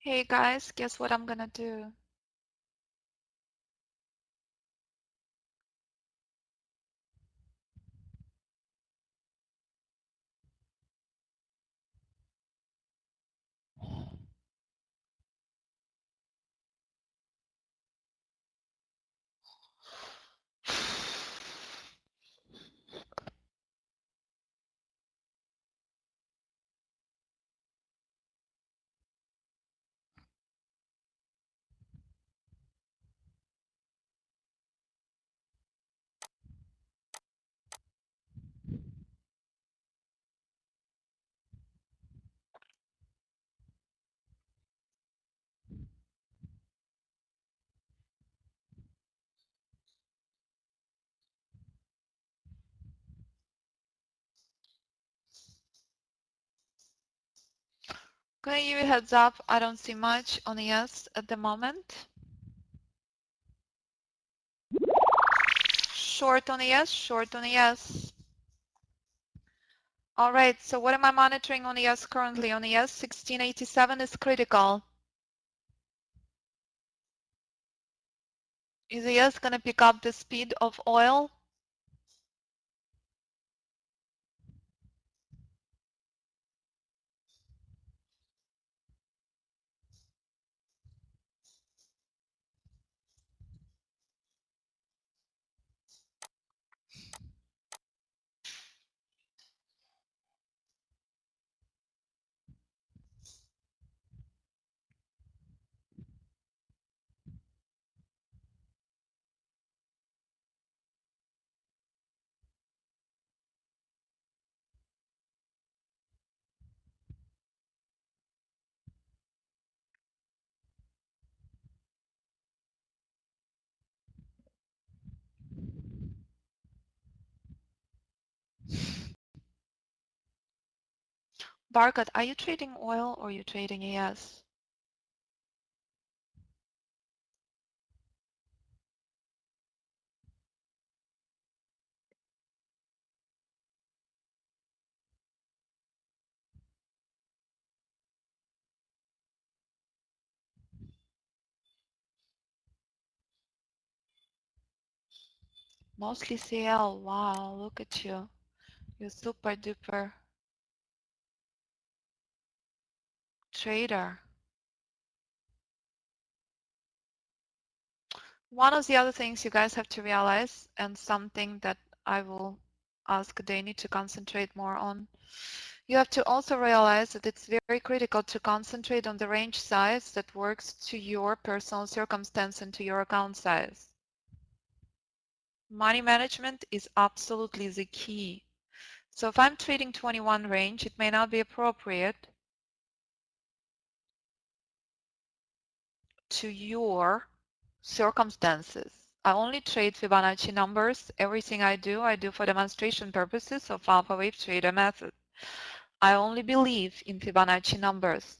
Hey guys, guess what I'm gonna do? Gonna give you a heads up, I don't see much on ES at the moment. Short on ES, short on ES. All right, so what am I monitoring on ES currently? On ES, 1687 is critical. Is ES gonna pick up the speed of oil? Barkat, are you trading oil or are you trading ES? Mostly CL. Wow, look at you. You're super duper trader. One of the other things you guys have to realize, and something that I will ask Danny to concentrate more on, you have to also realize that it's very critical to concentrate on the range size that works to your personal circumstance and to your account size. Money management is absolutely the key. So if I'm trading 21 range, it may not be appropriate to your circumstances. I only trade Fibonacci numbers. Everything I do for demonstration purposes of alpha wave trader method. I only believe in Fibonacci numbers.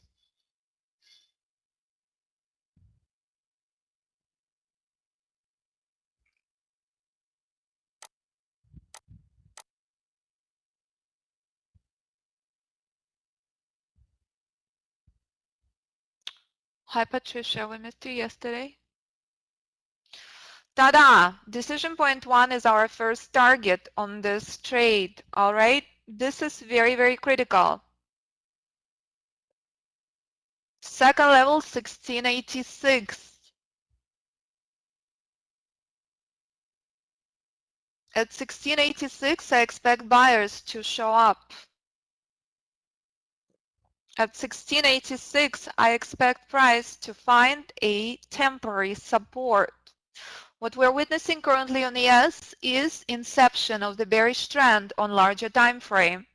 Hi Patricia, we missed you yesterday. Ta-da! Decision point 1 is our first target on this trade, all right? This is very, very critical. Second level, 1686. At 1686, I expect buyers to show up. At 1686, I expect price to find a temporary support. What we're witnessing currently on ES is inception of the bearish trend on larger time frame.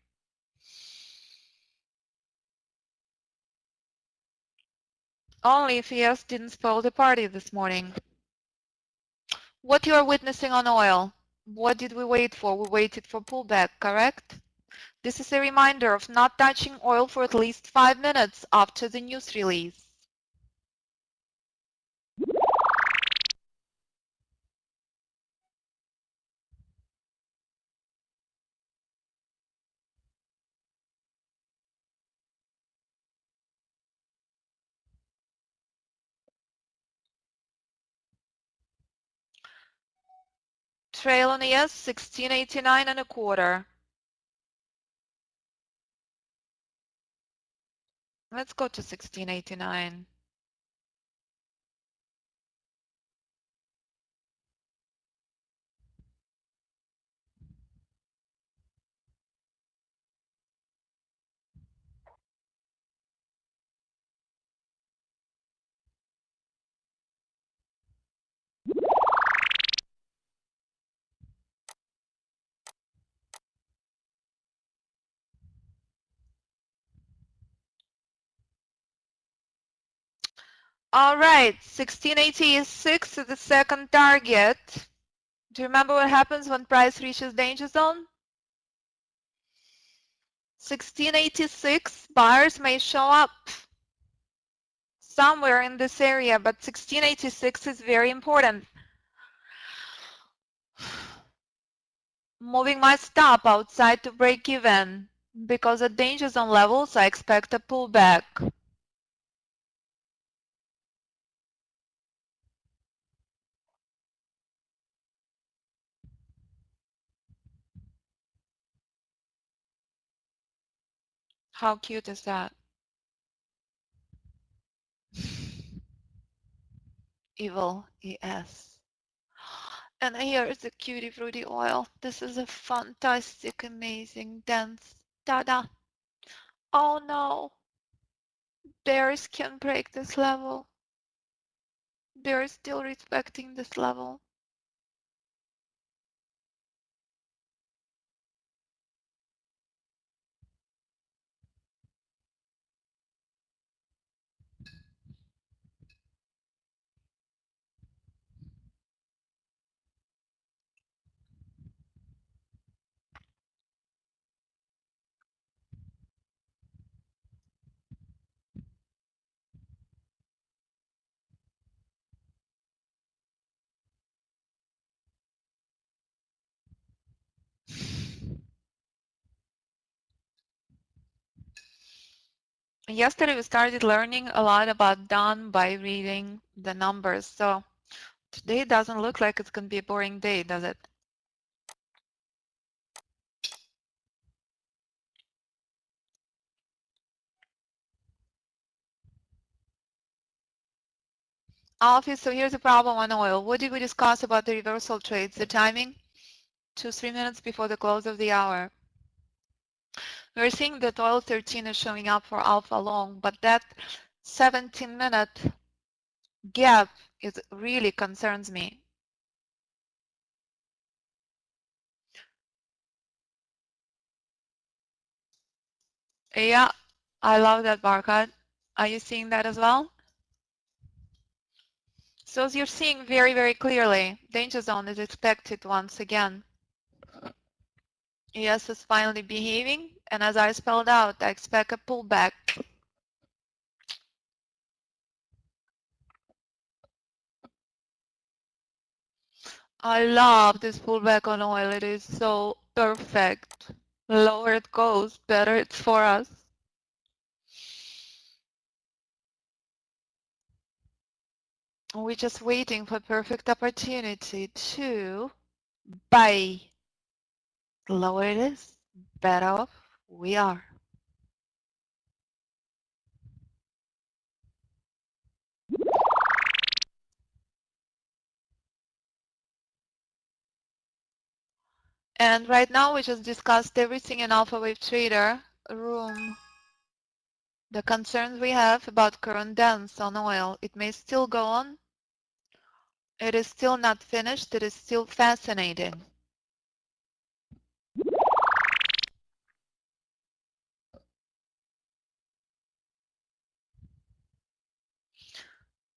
Only if ES didn't spoil the party this morning. What you are witnessing on oil, what did we wait for? We waited for pullback, correct? This is a reminder of not touching oil for at least 5 minutes after the news release. trail on yes, 1689.25. Let's go to 1689. All right, 1686 is the second target. Do you remember what happens when price reaches danger zone? 1686, buyers may show up somewhere in this area, but 1686 is very important. Moving my stop outside to break even because at danger zone levels I expect a pullback. How cute is that? Evil ES. And here is the cutie fruity oil. This is a fantastic, amazing, dense. Da-da. Oh no. Bears can break this level. They're still respecting this level. Yesterday we started learning a lot about done by reading the numbers. So today doesn't look like it's going to be a boring day, does it? Alfie, so here's the problem on oil. What did we discuss about the reversal trades? The timing? 2-3 minutes before the close of the hour. We're seeing that oil 13 is showing up for alpha long, but that 17-minute gap is really concerns me. Yeah, I love that barcode. Are you seeing that as well? So as you're seeing very, very clearly, danger zone is expected once again. ES is finally behaving, and as I spelled out, I expect a pullback. I love this pullback on oil. It is so perfect. The lower it goes, better it's for us. We're just waiting for perfect opportunity to buy. The lower it is, better off we are. And right now we just discussed everything in Alpha Wave Trader room. The concerns we have about current dance on oil, it may still go on. It is still not finished. It is still fascinating.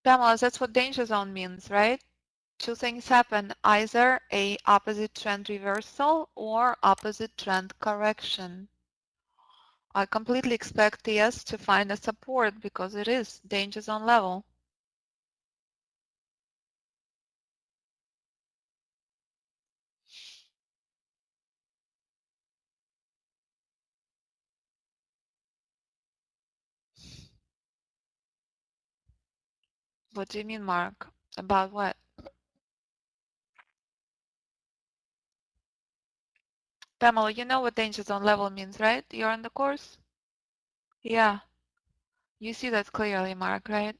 Pamela, that's what danger zone means, right? Two things happen, either a opposite trend reversal or opposite trend correction. I completely expect TS to find a support because it is danger zone level. What do you mean, Mark? About what? Pamela, you know what danger zone level means, right? You're on the course? Yeah, you see that clearly, Mark, right?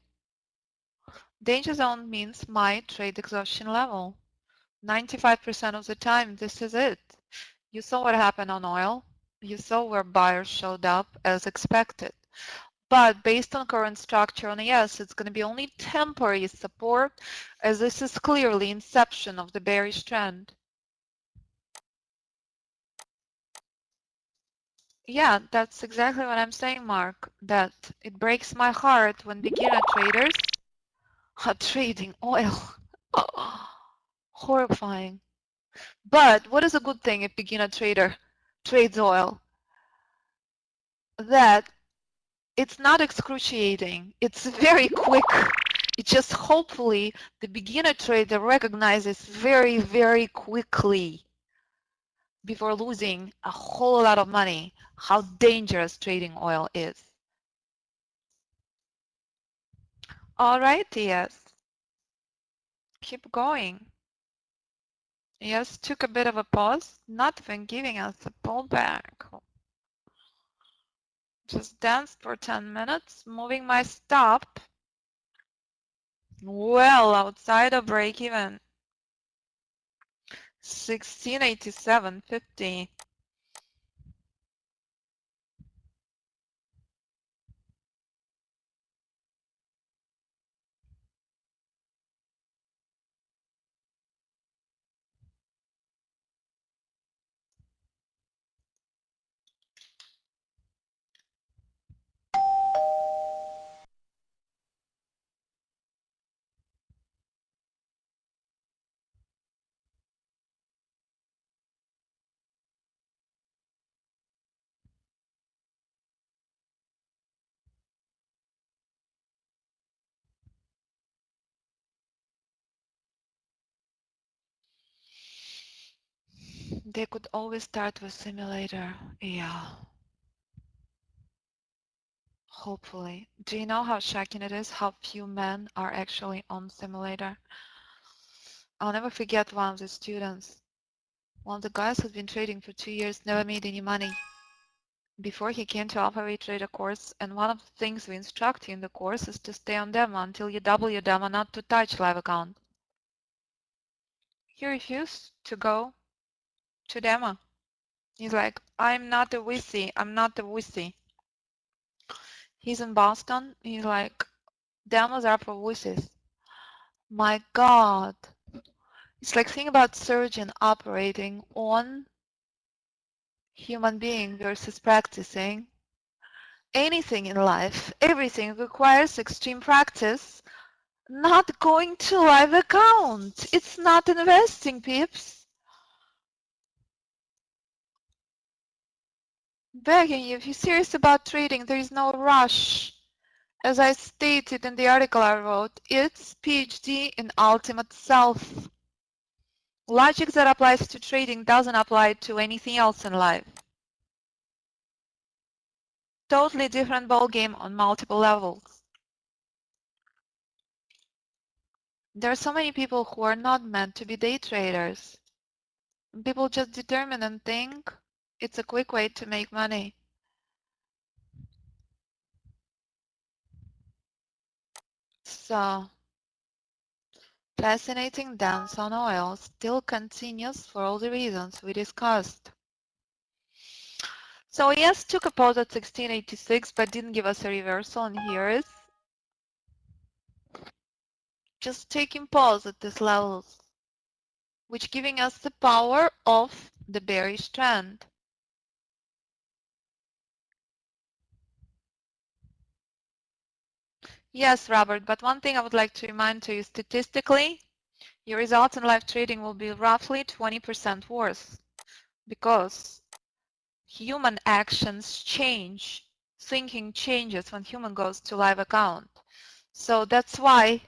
Danger zone means my trade exhaustion level. 95% of the time, this is it. You saw what happened on oil. You saw where buyers showed up as expected. But based on current structure on ES, it's going to be only temporary support, as this is clearly inception of the bearish trend. Yeah, that's exactly what I'm saying, Mark, that it breaks my heart when beginner traders are trading oil. Horrifying. But what is a good thing if beginner trader trades oil? That it's not excruciating. It's very quick. It just hopefully the beginner trader recognizes very, very quickly before losing a whole lot of money how dangerous trading oil is. All right, yes. Keep going. Yes, took a bit of a pause, not even giving us a pullback. Just danced for 10 minutes, moving my stop well outside of break even. 1687.50. They could always start with simulator. Yeah, hopefully. Do you know how shocking it is how few men are actually on simulator? I'll never forget one of the students. One of the guys who's been trading for 2 years never made any money before he came to Alpha Trader course, and one of the things we instruct you in the course is to stay on demo until you double your demo, not to touch live account. He refused to go to demo. He's like, I'm not a wussy, I'm not a wussy. He's in Boston. He's like, demos are for wussies. My God. It's like think about surgeon operating on human being versus practicing. Anything in life, everything requires extreme practice. Not going to live account. It's not investing, peeps. Begging you, if you're serious about trading, there is no rush. As I stated in the article I wrote, it's PhD in ultimate self. Logic that applies to trading doesn't apply to anything else in life. Totally different ballgame on multiple levels. There are so many people who are not meant to be day traders. People just determine and think it's a quick way to make money. So, fascinating dance on oil still continues for all the reasons we discussed. So yes, took a pause at 1686, but didn't give us a reversal, and here is just taking pause at these levels, which giving us the power of the bearish trend. Yes, Robert, but one thing I would like to remind you, statistically, your results in live trading will be roughly 20% worse because human actions change. Thinking changes when human goes to live account. So that's why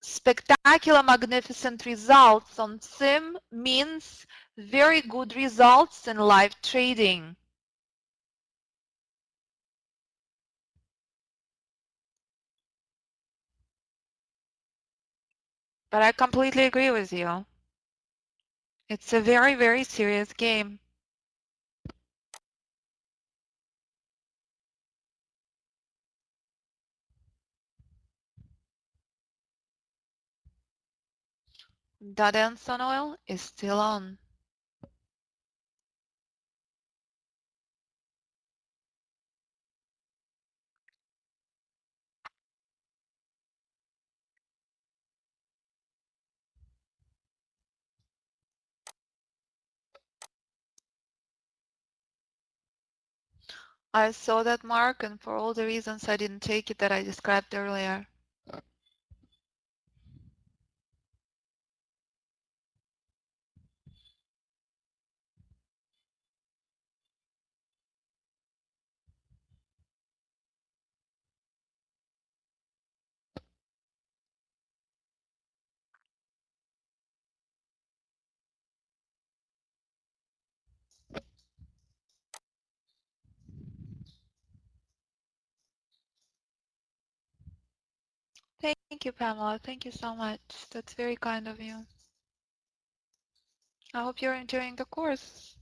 spectacular, magnificent results on sim means very good results in live trading. But I completely agree with you. It's a very, very serious game. That Ensign oil is still on. I saw that mark, and for all the reasons I didn't take it that I described earlier. Thank you, Pamela. Thank you so much. That's very kind of you. I hope you're enjoying the course.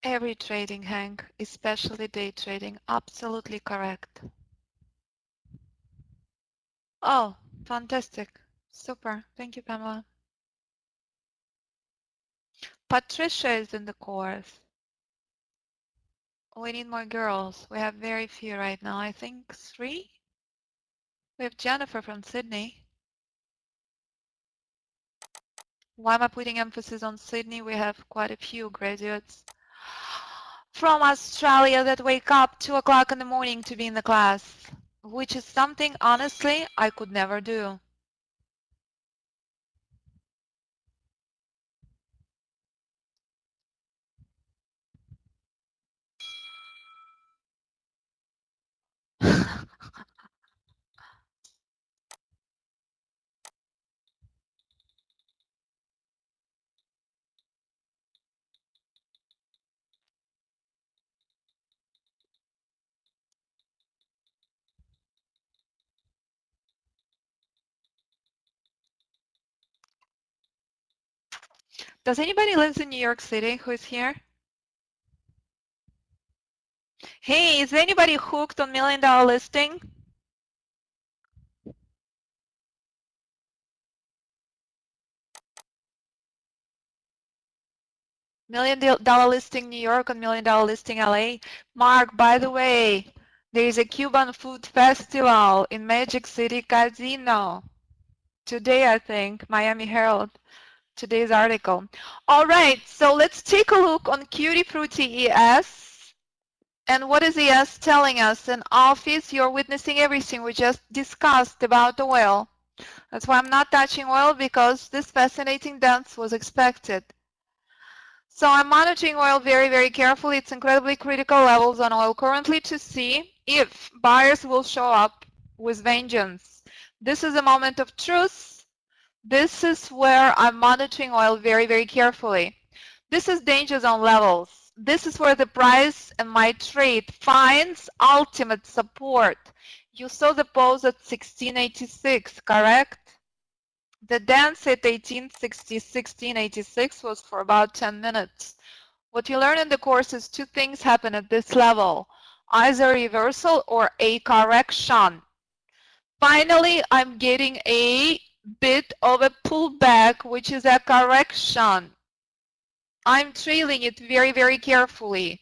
Every trading, Hank, especially day trading, absolutely correct. Oh, fantastic. Super. Thank you, Pamela. Patricia is in the course. We need more girls. We have very few right now. I think 3. We have Jennifer from Sydney. Why am I putting emphasis on Sydney? We have quite a few graduates from Australia that wake up 2 o'clock in the morning to be in the class, which is something, honestly, I could never do. Does anybody live in New York City who is here? Hey, is anybody hooked on $1 million listing? $1 million listing New York and $1 million listing LA. Mark, by the way, there is a Cuban food festival in Magic City Casino. Today, I think, Miami Herald, today's article. All right, so let's take a look on Cutie Fruity ES. And what is ES telling us? In office, you're witnessing everything we just discussed about oil. That's why I'm not touching oil, because this fascinating dance was expected. So I'm monitoring oil very, very carefully. It's incredibly critical levels on oil currently to see if buyers will show up with vengeance. This is a moment of truth. This is where I'm monitoring oil very, very carefully. This is danger zone levels. This is where the price and my trade finds ultimate support. You saw the pose at 1686, correct? The dance at 1686 was for about 10 minutes. What you learn in the course is 2 things happen at this level, either reversal or a correction. Finally, I'm getting a bit of a pullback, which is a correction. I'm trailing it very, very carefully.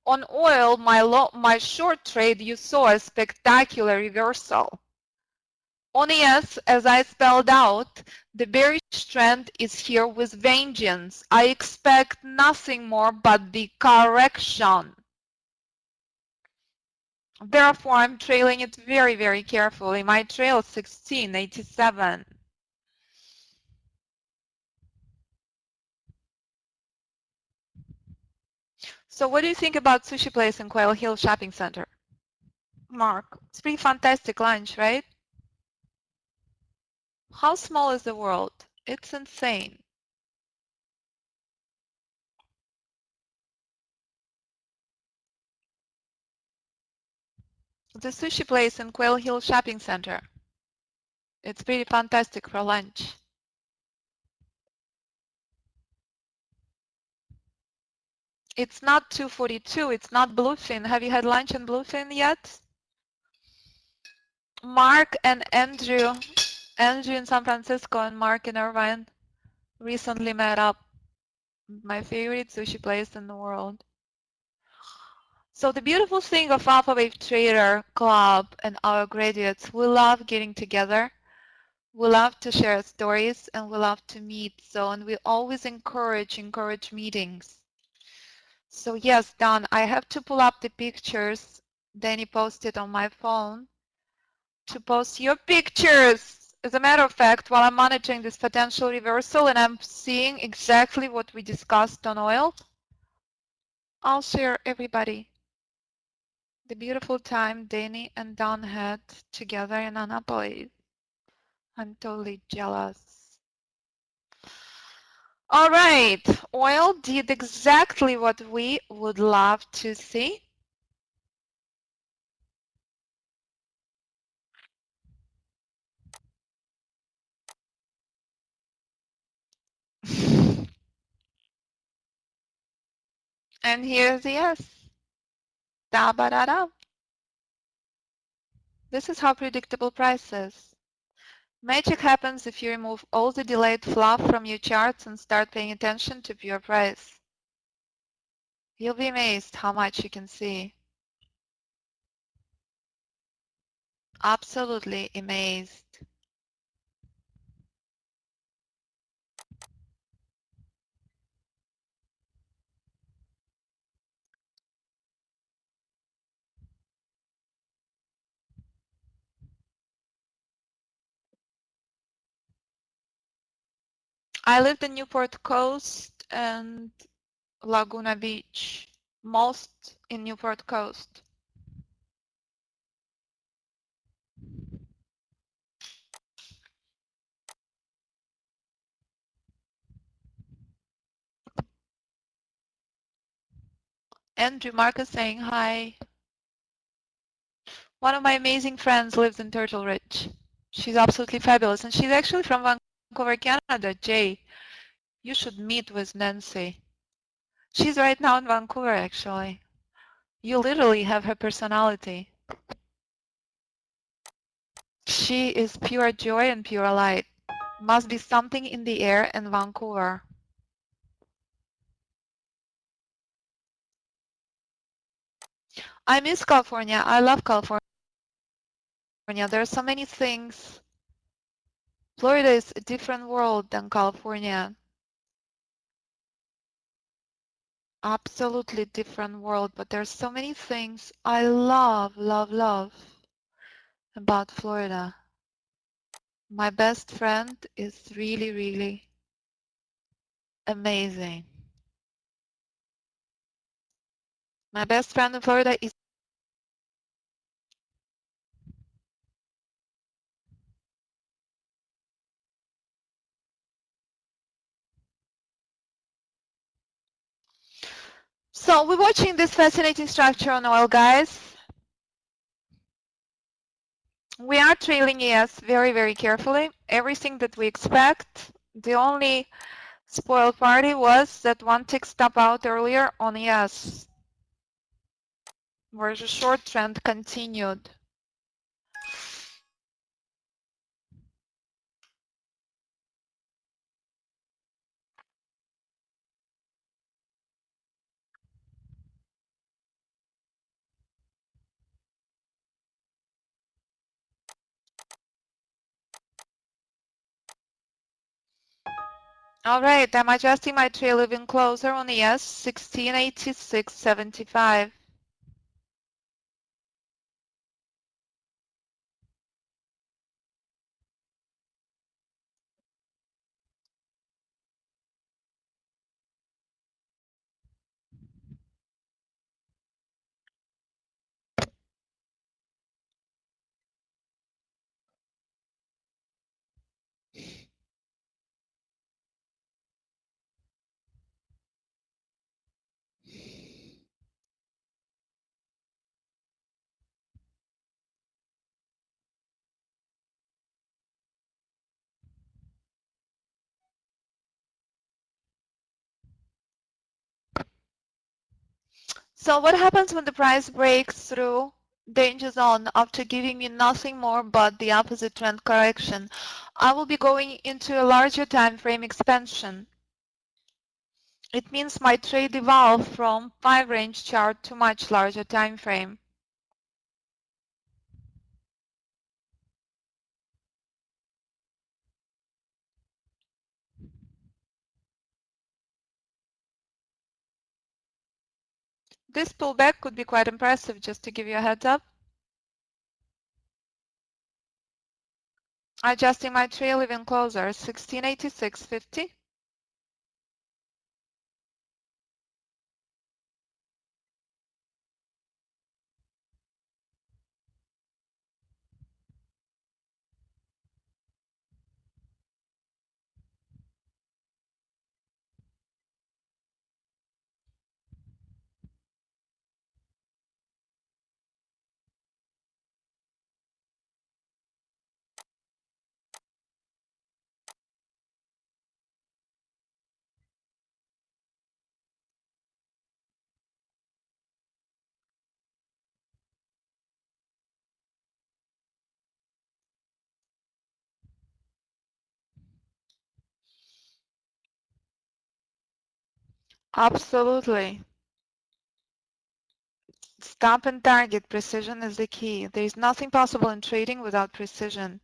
On oil, my short trade, you saw a spectacular reversal. On ES, as I spelled out, the bearish trend is here with vengeance. I expect nothing more but the correction. Therefore, I'm trailing it very, very carefully. My trail is 1687. So what do you think about Sushi Place in Quail Hill Shopping Center? Mark, it's pretty fantastic lunch, right? How small is the world? It's insane. The sushi place in Quail Hill Shopping Center. It's pretty fantastic for lunch. It's not 242. It's not Bluefin. Have you had lunch in Bluefin yet? Mark and Andrew. Andrew in San Francisco and Mark in Irvine recently met up. My favorite sushi place in the world. So the beautiful thing of Alpha Wave Trader Club and our graduates, we love getting together. We love to share stories and we love to meet. So, and we always encourage meetings. So yes, Don, I have to pull up the pictures Danny posted on my phone to post your pictures. As a matter of fact, while I'm monitoring this potential reversal and I'm seeing exactly what we discussed on oil, I'll share everybody the beautiful time Danny and Don had together in Annapolis. I'm totally jealous. All right, oil did exactly what we would love to see. And here's the yes. Da ba da da. This is how predictable price is. Magic happens if you remove all the delayed fluff from your charts and start paying attention to pure price. You'll be amazed how much you can see. Absolutely amazed. I lived in Newport Coast and Laguna Beach, most in Newport Coast. Andrew Marcus saying hi. One of my amazing friends lives in Turtle Ridge. She's absolutely fabulous and she's actually from Vancouver, Canada. Jay, you should meet with Nancy. She's right now in Vancouver actually. You literally have her personality. She is pure joy and pure light. Must be something in the air in Vancouver. I miss California. I love California. There are so many things. Florida is a different world than California. Absolutely different world, but there's so many things I love, love, love about Florida. My best friend is really, really amazing. My best friend in Florida is so we're watching this fascinating structure on oil, guys. We are trailing ES very, very carefully. Everything that we expect. The only spoiled party was that one tick stop out earlier on ES, where the short trend continued. All right, I'm adjusting my trail even closer on ES 1686.75. So what happens when the price breaks through danger zone after giving me nothing more but the opposite trend correction? I will be going into a larger time frame expansion. It means my trade evolved from 5 range chart to much larger time frame. This pullback could be quite impressive, just to give you a heads up. Adjusting my trail even closer, 1686.50. Absolutely. Stop and target precision is the key. There is nothing possible in trading without precision.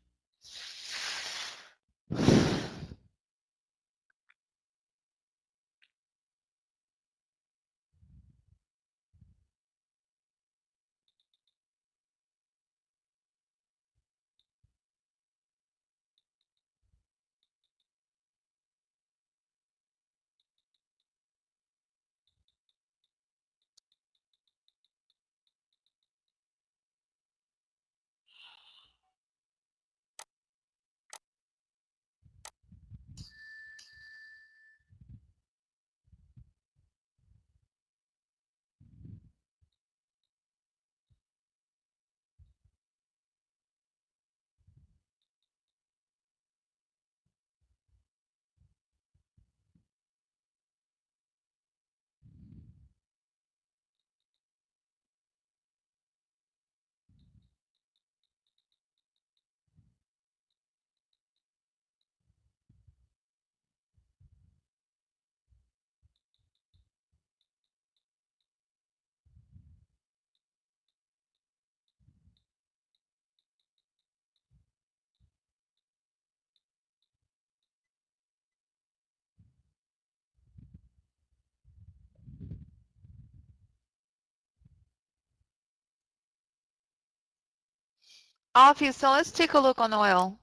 Okay, so let's take a look on oil.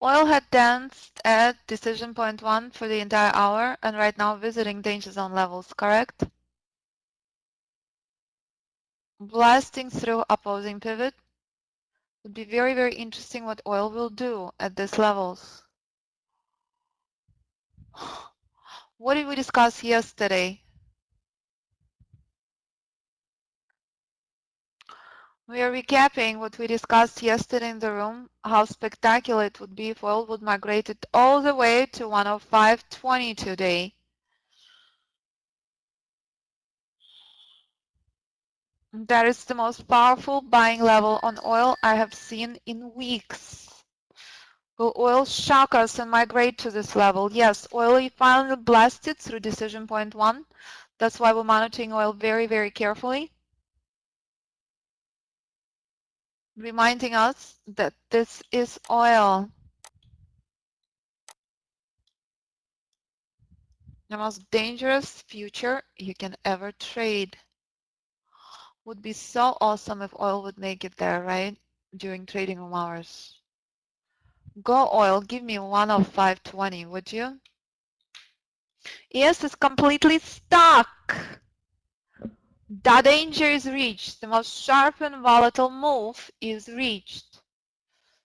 Oil had danced at decision point 1 for the entire hour and right now visiting danger zone levels, correct? Blasting through opposing pivot. Would be very, very interesting what oil will do at these levels. What did we discuss yesterday? We are recapping what we discussed yesterday in the room, how spectacular it would be if oil would migrate it all the way to 105.20 today. That is the most powerful buying level on oil I have seen in weeks. Will oil shock us and migrate to this level? Yes, oil finally blasted through decision point 1. That's why we're monitoring oil very, very carefully, reminding us that this is oil. The most dangerous future you can ever trade. Would be so awesome if oil would make it there, right? During trading room hours. Go oil, give me 105.20, would you? Yes, it's completely stuck. The danger is reached. The most sharp and volatile move is reached.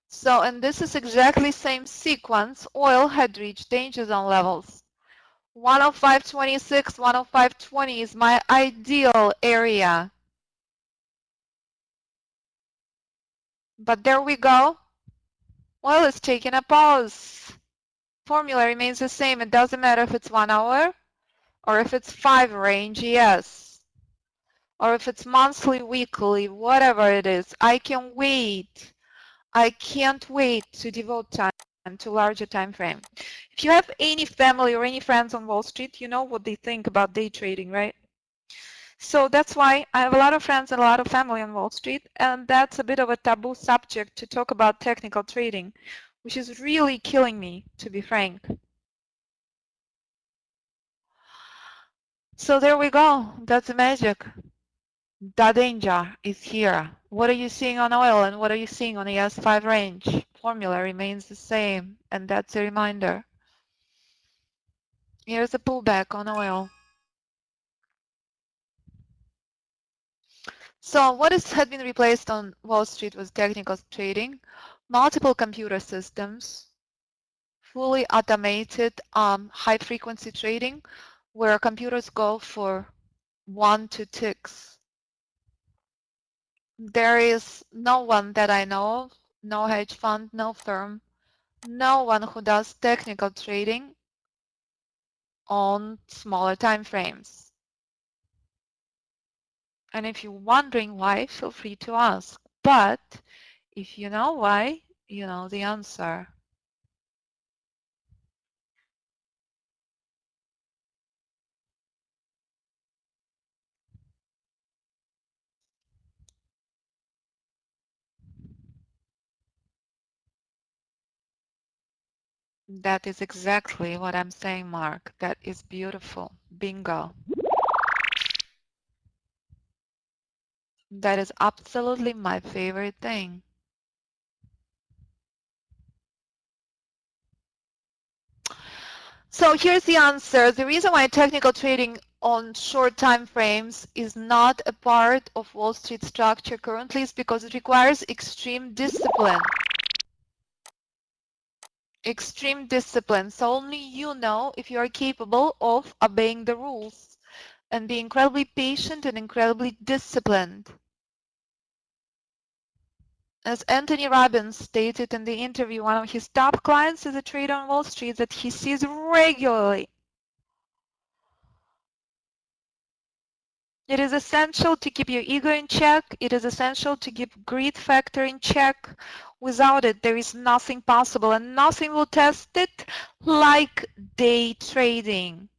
So, and this is exactly same sequence. Oil had reached danger zone levels. 105.26, 105.20 is my ideal area. But there we go. Oil is taking a pause. Formula remains the same. It doesn't matter if it's 1 hour or if it's 5 range, yes. or if it's monthly, weekly, whatever it is, I can wait. I can't wait to devote time to larger time frame. If you have any family or any friends on Wall Street, you know what they think about day trading, right? So that's why I have a lot of friends and a lot of family on Wall Street, and that's a bit of a taboo subject to talk about technical trading, which is really killing me, to be frank. So there we go. That's the magic. The danger is here. What are you seeing on oil and what are you seeing on the S5 range? Formula remains the same, and that's a reminder. Here's a pullback on oil. So what had been replaced on Wall Street was technical trading, multiple computer systems, fully automated high-frequency trading, where computers go for 1 to ticks. There is no one that I know of, no hedge fund, no firm, no one who does technical trading on smaller time frames. And if you're wondering why, feel free to ask. But if you know why, you know the answer. That is exactly what I'm saying, Mark. That is beautiful. Bingo. That is absolutely my favorite thing. So here's the answer. The reason why technical trading on short time frames is not a part of Wall Street structure currently is because it requires extreme discipline. Extreme discipline. So only you know if you are capable of obeying the rules and be incredibly patient and incredibly disciplined. As Anthony Robbins stated in the interview, one of his top clients is a trader on Wall Street that he sees regularly. It is essential to keep your ego in check. It is essential to keep greed factor in check. Without it, there is nothing possible and nothing will test it like day trading.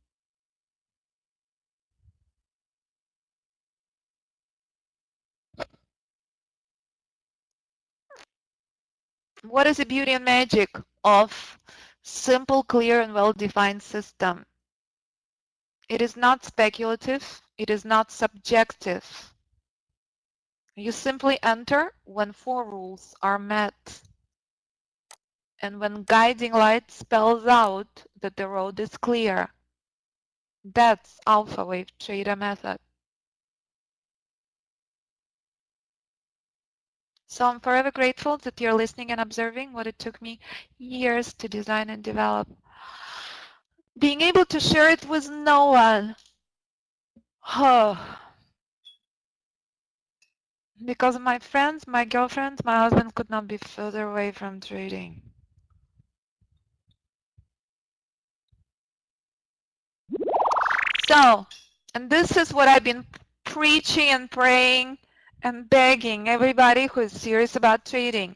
What is the beauty and magic of simple, clear, and well-defined system? It is not speculative. It is not subjective. You simply enter when 4 rules are met and when guiding light spells out that the road is clear. That's alpha wave trader method. So I'm forever grateful that you're listening and observing what it took me years to design and develop. Being able to share it with no one. Because my friends, my girlfriends, my husband could not be further away from trading. So, and this is what I've been preaching and praying and begging everybody who is serious about trading.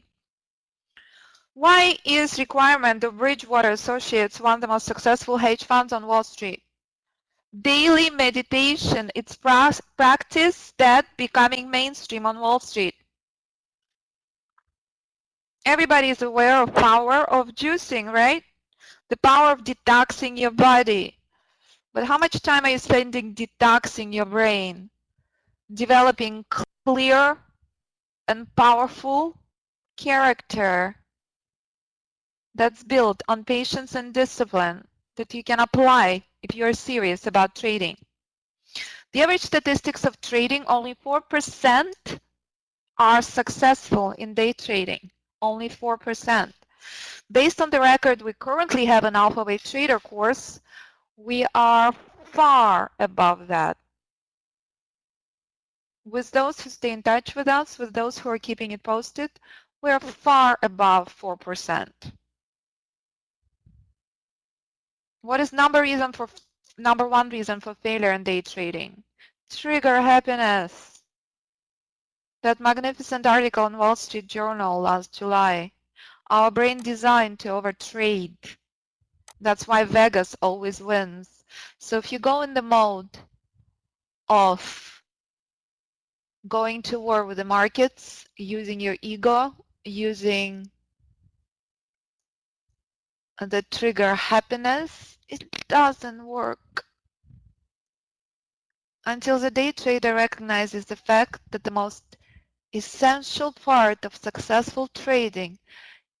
Why is requirement of Bridgewater Associates one of the most successful hedge funds on Wall Street? Daily meditation, it's practice that becoming mainstream on Wall Street. Everybody is aware of power of juicing, right? The power of detoxing your body. But how much time are you spending detoxing your brain? Developing clear and powerful character that's built on patience and discipline that you can apply if you're serious about trading. The average statistics of trading, only 4% are successful in day trading. Only 4%. Based on the record we currently have in Alpha Wave Trader course, we are far above that. With those who stay in touch with us, with those who are keeping it posted, we are far above 4%. What is number one reason for failure in day trading? Trigger happiness. That magnificent article in Wall Street Journal last July. Our brain designed to overtrade. That's why Vegas always wins. So if you go in the mode of going to war with the markets, using your ego, using the trigger happiness, it doesn't work. Until the day trader recognizes the fact that the most essential part of successful trading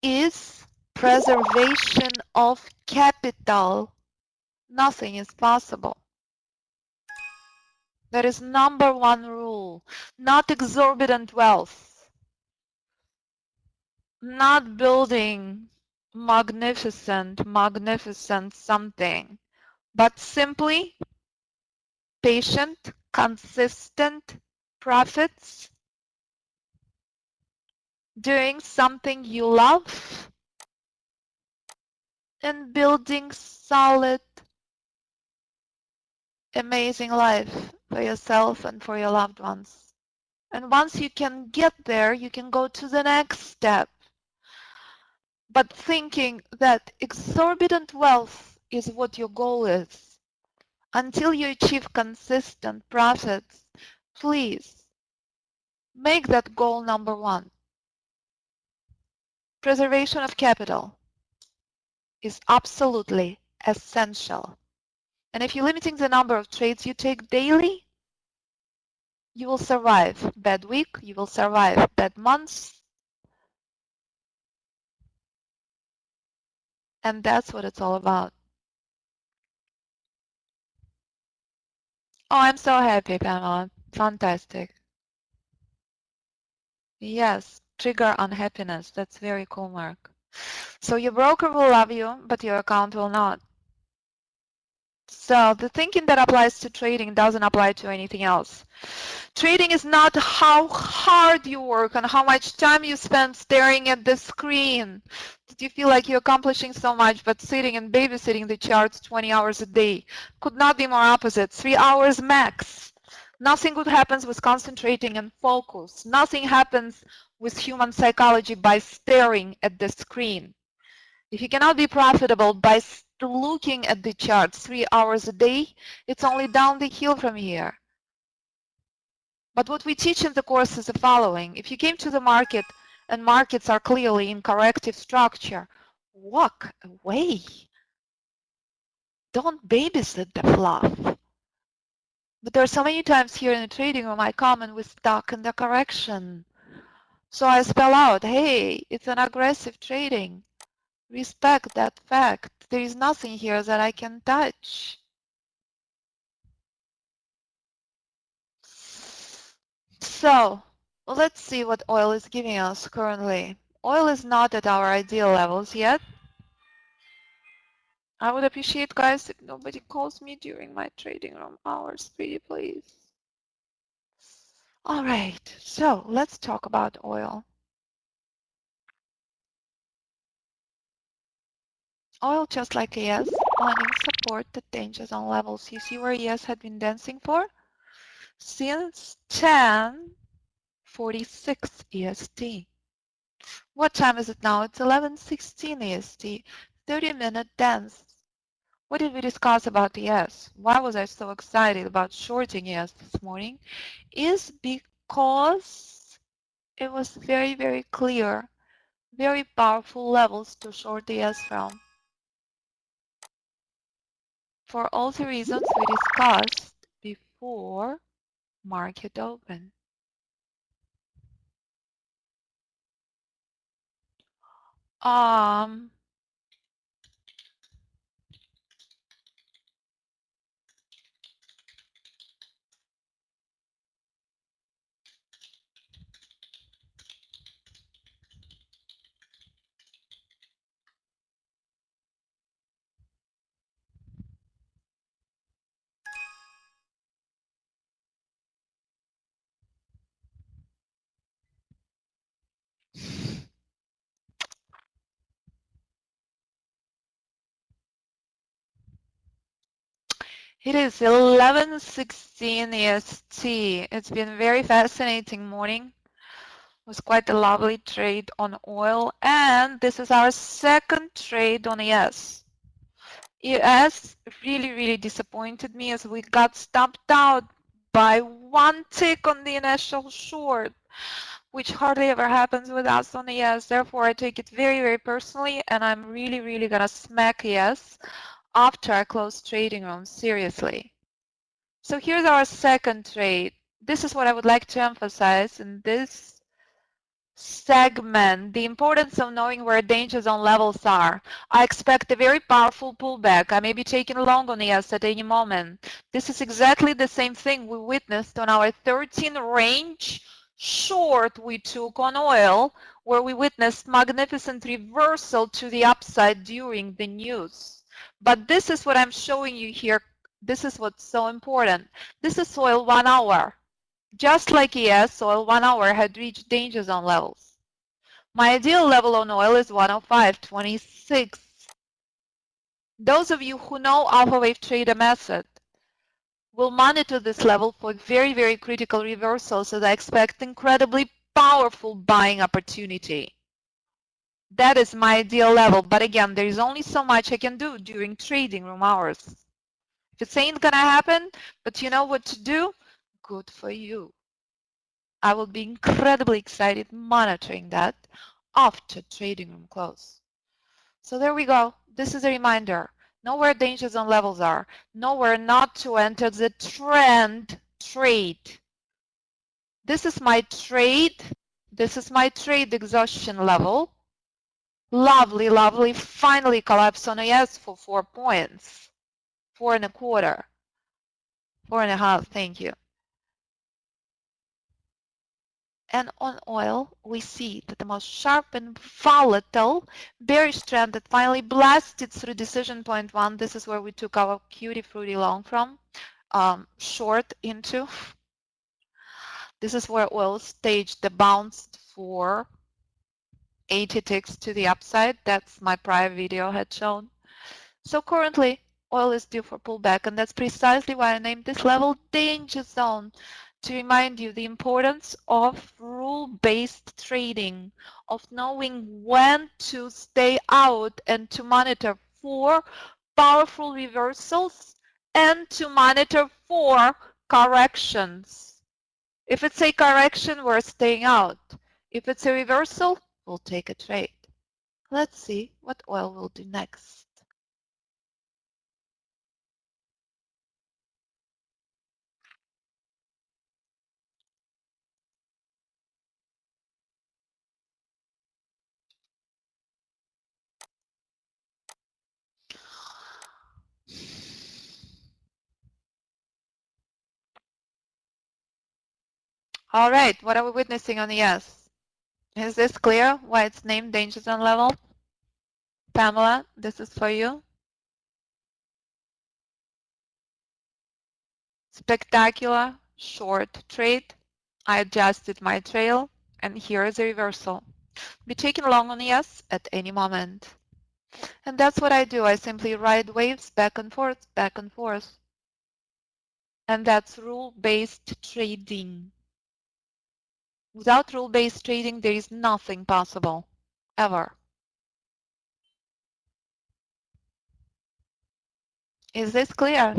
is preservation of capital, nothing is possible. That is number one rule. Not exorbitant wealth, not building magnificent something, but simply patient, consistent profits, doing something you love, and building solid, amazing life for yourself and for your loved ones. And once you can get there, you can go to the next step. But thinking that exorbitant wealth is what your goal is, until you achieve consistent profits, please make that goal number one. Preservation of capital is absolutely essential. And if you're limiting the number of trades you take daily, you will survive bad week, you will survive bad months, and that's what it's all about. Oh, I'm so happy, Pamela. Fantastic. Yes, trigger unhappiness. That's very cool, Mark. So your broker will love you, but your account will not. So the thinking that applies to trading doesn't apply to anything else. Trading is not how hard you work and how much time you spend staring at the screen. Did you feel like you're accomplishing so much, but sitting and babysitting the charts 20 hours a day? Could not be more opposite. 3 hours max. Nothing good happens with concentrating and focus. Nothing happens with human psychology by staring at the screen. If you cannot be profitable by looking at the charts 3 hours a day, it's only down the hill from here. But what we teach in the course is the following. If you came to the market and markets are clearly in corrective structure, walk away. Don't babysit the fluff. But there are so many times here in the trading room I come and we're stuck in the correction. So I spell out, hey, it's an aggressive trading. Respect that fact. There is nothing here that I can touch. So let's see what oil is giving us currently. Oil is not at our ideal levels yet. I would appreciate, guys, if nobody calls me during my trading room hours, pretty please. All right, so let's talk about oil. Oil, just like ES, finding support at danger zone levels. You see where ES had been dancing for? Since 10:46 EST. What time is it now? It's 11:16 EST. 30-minute dance. What did we discuss about ES? Why was I so excited about shorting ES this morning? Is because it was very, very clear, very powerful levels to short ES from. For all the reasons we discussed before market open. Um, It is 11:16 EST. It's been a very fascinating morning. It was quite a lovely trade on oil, and this is our second trade on ES. ES really disappointed me as we got stopped out by one tick on the initial short, which hardly ever happens with us on ES. Therefore, I take it very personally, and I'm really gonna smack ES after I close trading room, seriously. So here's our second trade. This is what I would like to emphasize in this segment, the importance of knowing where danger zone levels are. I expect a very powerful pullback. I may be taking long on ES at any moment. This is exactly the same thing we witnessed on our 13 range short we took on oil, where we witnessed magnificent reversal to the upside during the news. But this is what I'm showing you here. This is what's so important. This is oil 1 hour. Just like ES, oil 1 hour had reached danger zone levels. My ideal level on oil is 105.26. Those of you who know alpha wave trader method will monitor this level for very critical reversals, as I expect incredibly powerful buying opportunity. That is my ideal level, but again, there is only so much I can do during trading room hours. If it ain't gonna happen, but you know what to do, good for you. I will be incredibly excited monitoring that after trading room close. So there we go. This is a reminder. Know where danger zone levels are. Know where not to enter the trend trade. This is my trade. This is my trade exhaustion level. Lovely. Finally collapsed on ES for 4 points. 4.25. 4.5. Thank you. And on oil, we see that the most sharp and volatile bearish trend that finally blasted through decision point 1. This is where we took our cutie fruity long from, short into. This is where oil staged the bounce for 80 ticks to the upside. That's my prior video had shown. So currently, oil is due for pullback, and that's precisely why I named this level danger zone, to remind you the importance of rule-based trading, of knowing when to stay out and to monitor for powerful reversals and to monitor for corrections. If it's a correction, we're staying out. If it's a reversal, we'll take a trade. Let's see what oil will do next. All right, what are we witnessing on the S? Is this clear why it's named danger zone level? Pamela, this is for you. Spectacular short trade. I adjusted my trail, and here is a reversal. Be taken long on the S at any moment. And that's what I do. I simply ride waves back and forth. And that's rule-based trading. Without rule-based trading, there is nothing possible, ever. Is this clear?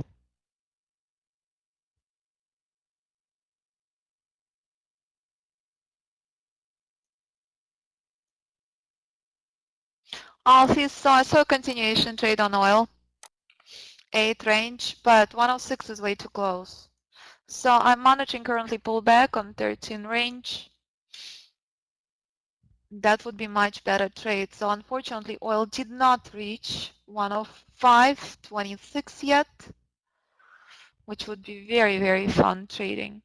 Alfie saw a continuation trade on oil, 8 range, but 106 is way too close. So I'm monitoring currently pullback on 13 range. That would be much better trade. So unfortunately, oil did not reach 105.26 yet, which would be very fun trading.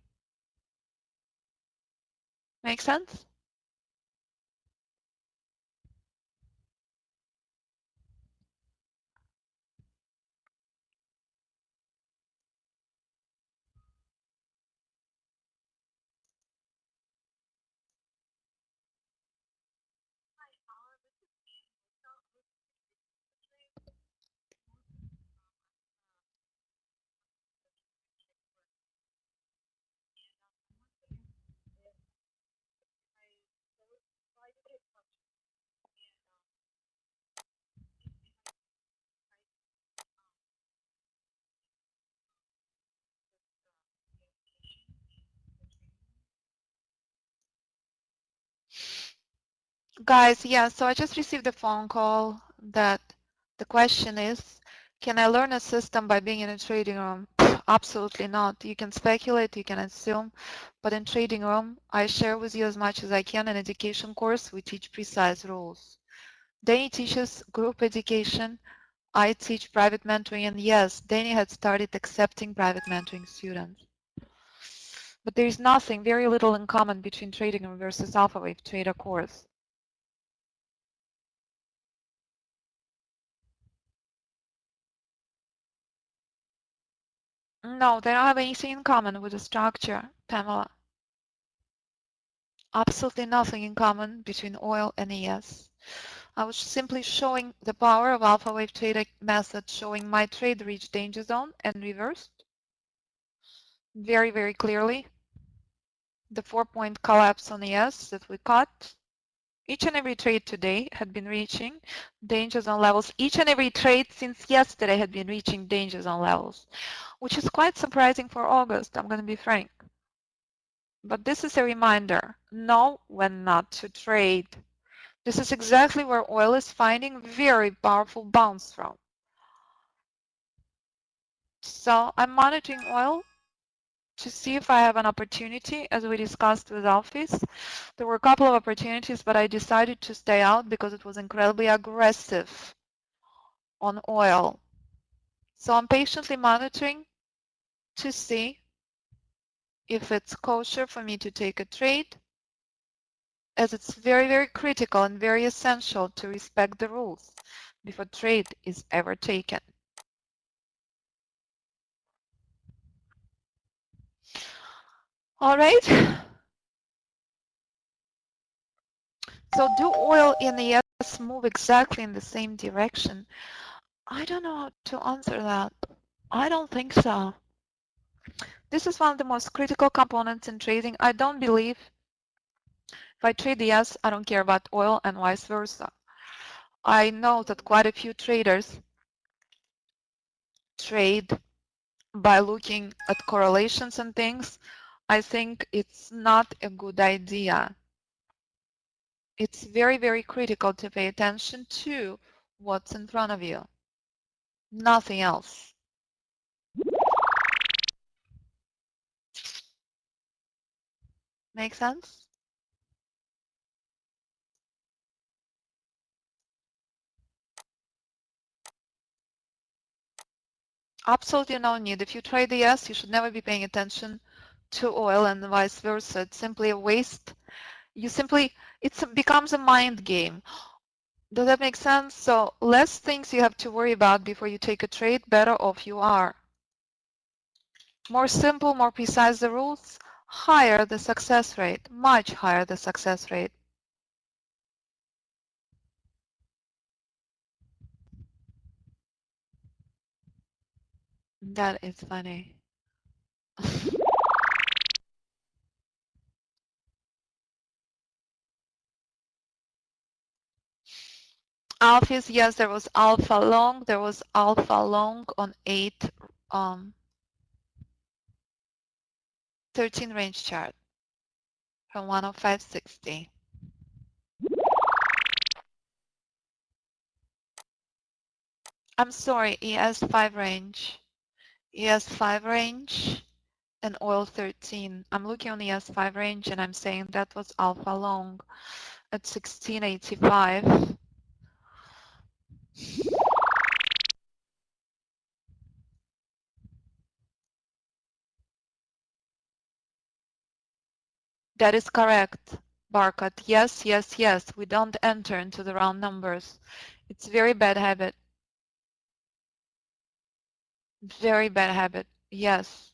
Make sense? Guys, yeah, so I just received a phone call that the question is, can I learn a system by being in a trading room? Absolutely not. You can speculate, you can assume, but in trading room, I share with you as much as I can. In education course, we teach precise rules. Danny teaches group education. I teach private mentoring, and yes, Danny had started accepting private mentoring students. But there is nothing, very little in common between trading room versus Alpha Wave Trader course. No, they don't have anything in common with the structure, Pamela. Absolutely nothing in common between oil and ES. I was simply showing the power of alpha wave trading method, showing my trade reach danger zone and reversed very, very clearly. The 4-point collapse on ES that we caught. Each and every trade today had been reaching danger zone levels. Each and every trade since yesterday had been reaching danger zone levels, which is quite surprising for August, I'm going to be frank. But this is a reminder, know when not to trade. This is exactly where oil is finding very powerful bounce from. So I'm monitoring oil to see if I have an opportunity, as we discussed with Alphys. There were a couple of opportunities, but I decided to stay out because it was incredibly aggressive on oil. So I'm patiently monitoring to see if it's kosher for me to take a trade, as it's very, very critical and very essential to respect the rules before trade is ever taken. All right. So do oil and the ES move exactly in the same direction? I don't know how to answer that. I don't think so. This is one of the most critical components in trading. I don't believe if I trade the ES, I don't care about oil and vice versa. I know that quite a few traders trade by looking at correlations and things. I think it's not a good idea. It's very, very critical to pay attention to what's in front of you. Nothing else. Make sense? Absolutely no need. If you trade the ES, you should never be paying attention to oil and vice versa. It's simply a waste. It becomes a mind game. Does that make sense? So less things you have to worry about before you take a trade, better off you are. More simple, more precise the rules, higher the success rate, much higher the success rate. That is funny. Alphas, yes, there was alpha long. There was alpha long on 13 range chart from 105.60. I'm sorry, ES5 range. ES5 range and oil 13. I'm looking on ES5 range and I'm saying that was alpha long at 1685. That is correct, Barkat. Yes, yes, yes. We don't enter into the round numbers. It's very bad habit. Very bad habit. Yes.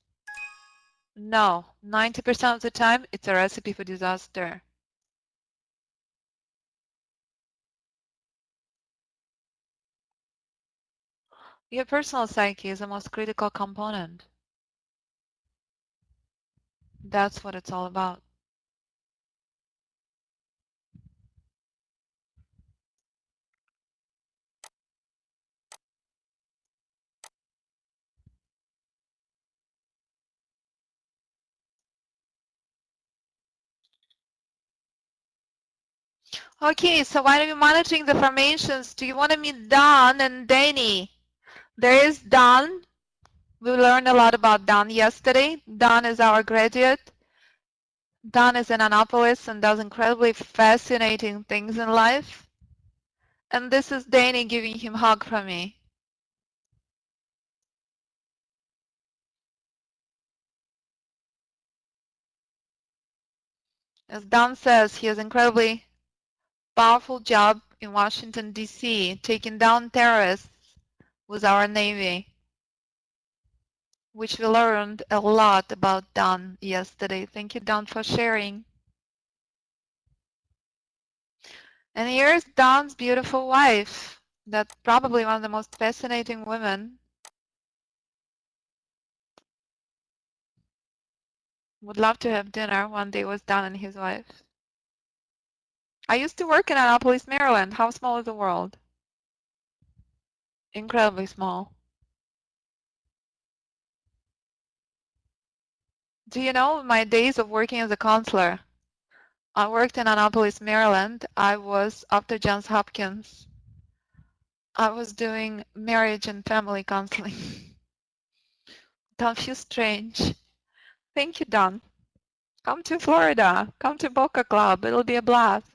No. 90% of the time, it's a recipe for disaster. Your personal psyche is the most critical component. That's what it's all about. Okay, so while we're monitoring the formations, do you want to meet Don and Danny? There is Don. We learned a lot about Don yesterday. Don is our graduate. Don is in Annapolis and does incredibly fascinating things in life. And this is Danny giving him a hug from me. As Don says, he has an incredibly powerful job in Washington, D.C., taking down terrorists with our Navy, which we learned a lot about Don yesterday. Thank you, Don, for sharing. And here's Don's beautiful wife. That's probably one of the most fascinating women. Would love to have dinner one day with Don and his wife. I used to work in Annapolis, Maryland. How small is the world? Incredibly small. Do you know my days of working as a counselor? I worked in Annapolis, Maryland. I was, after Johns Hopkins, I was doing marriage and family counseling. Don't feel strange. Thank you, Don. Come to Florida. Come to Boca Club. It'll be a blast.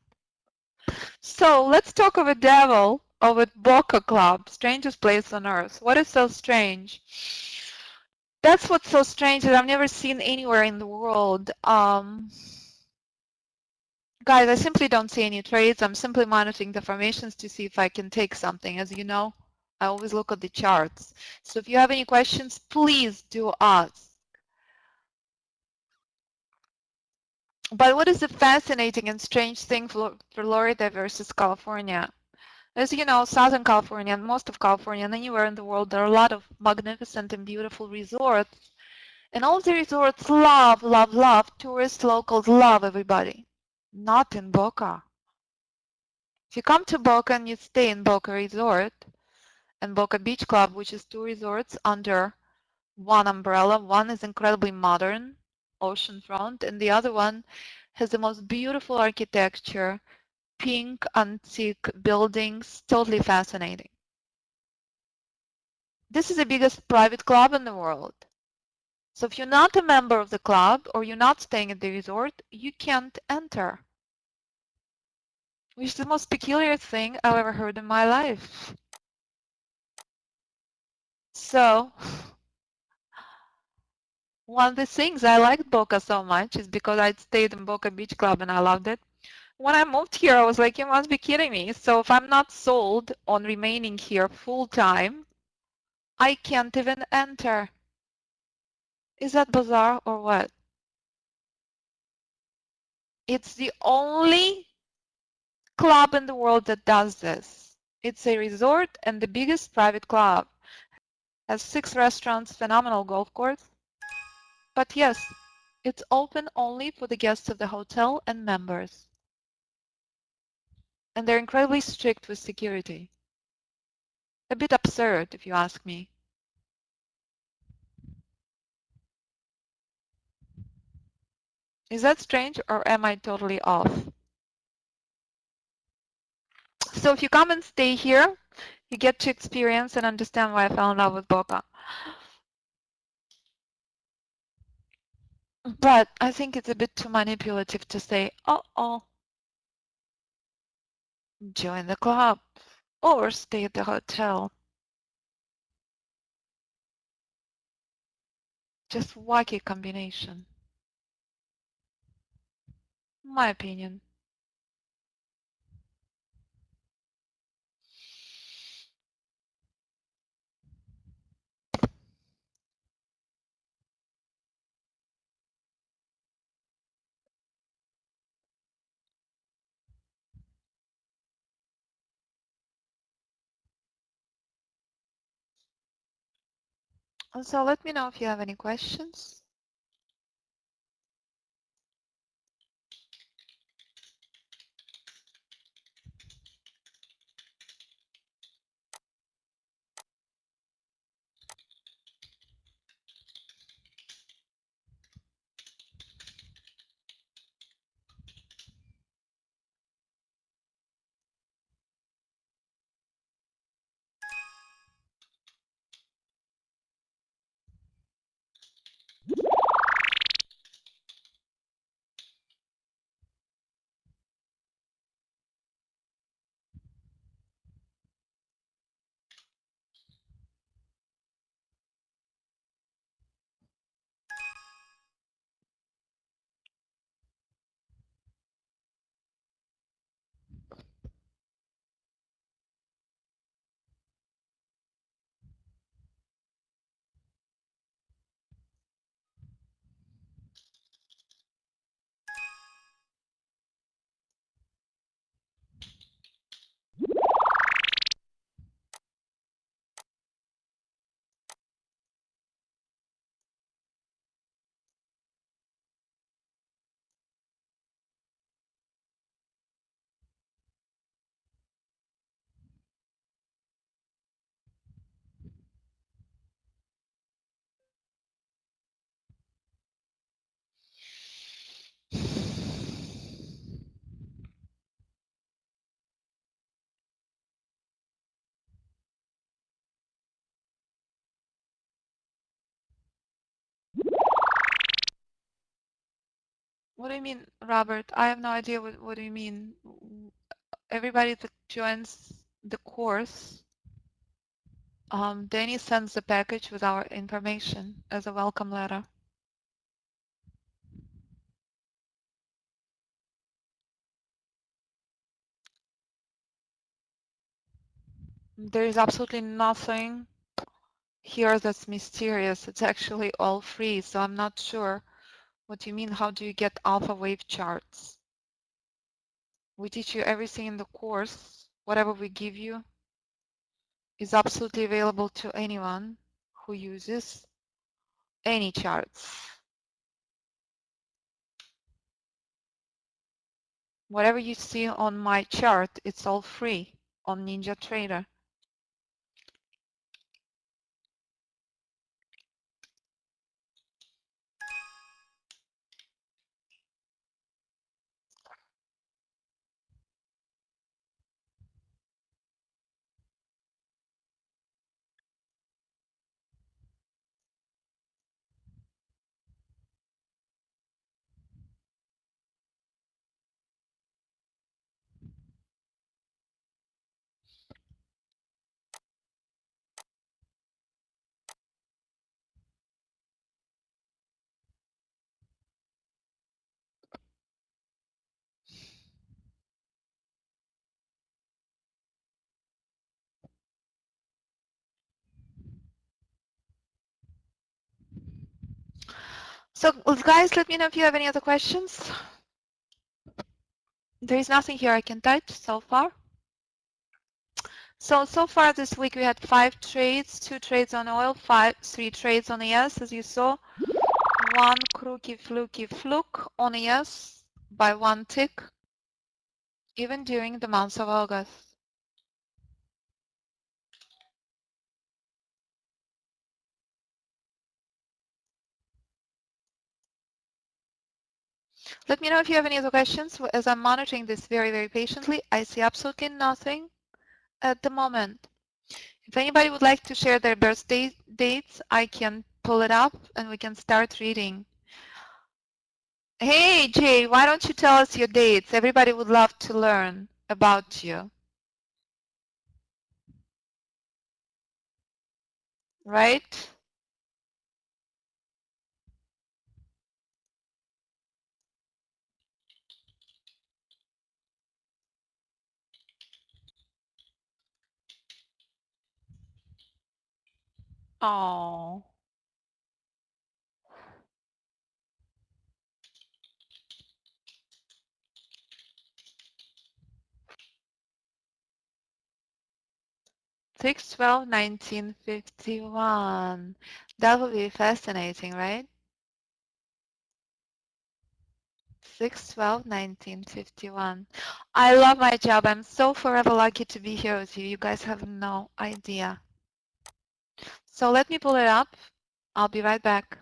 So let's talk of a devil of a Boca Club, strangest place on earth. What is so strange? That's what's so strange that I've never seen anywhere in the world. Guys, I simply don't see any trades. I'm simply monitoring the formations to see if I can take something. As you know, I always look at the charts. So if you have any questions, please do ask. But what is the fascinating and strange thing for Florida versus California? As you know, Southern California and most of California and anywhere in the world, there are a lot of magnificent and beautiful resorts. And all the resorts love, love, love. Tourists, locals love everybody. Not in Boca. If you come to Boca and you stay in Boca Resort and Boca Beach Club, which is two resorts under one umbrella, one is incredibly modern, oceanfront, and the other one has the most beautiful architecture, pink antique buildings, totally fascinating. This is the biggest private club in the world. So if you're not a member of the club or you're not staying at the resort, you can't enter, which is the most peculiar thing I've ever heard in my life. So one of the things I liked Boca so much is because I'd stayed in Boca Beach Club and I loved it. When I moved here, I was like, you must be kidding me. So if I'm not sold on remaining here full time, I can't even enter. Is that bizarre or what? It's the only club in the world that does this. It's a resort and the biggest private club. Has 6 restaurants, phenomenal golf course. But yes, it's open only for the guests of the hotel and members. And they're incredibly strict with security. A bit absurd, if you ask me. Is that strange or am I totally off? So if you come and stay here, you get to experience and understand why I fell in love with Boca. But I think it's a bit too manipulative to say, oh, join the club or stay at the hotel. Just wacky combination. My opinion. So let me know if you have any questions. What do you mean, Robert? I have no idea what do you mean. Everybody that joins the course, Danny sends the package with our information as a welcome letter. There is absolutely nothing here that's mysterious. It's actually all free, so I'm not sure what you mean. How do you get alpha wave charts? We teach you everything in the course. Whatever we give you is absolutely available to anyone who uses any charts. Whatever you see on my chart, it's all free on NinjaTrader. So guys, let me know if you have any other questions. There is nothing here I can touch so far. So far this week we had 5 trades, 2 trades on oil, 3 trades on ES, as you saw. 1 crooky fluky fluke on ES by 1 tick, even during the month of August. Let me know if you have any other questions. As I'm monitoring this very, very patiently, I see absolutely nothing at the moment. If anybody would like to share their birthday dates, I can pull it up and we can start reading. Hey, Jay, why don't you tell us your dates? Everybody would love to learn about you, right? Oh. 6/12/1951. That would be fascinating, right? 6/12/1951. I love my job. I'm so forever lucky to be here with you. You guys have no idea. So let me pull it up. I'll be right back.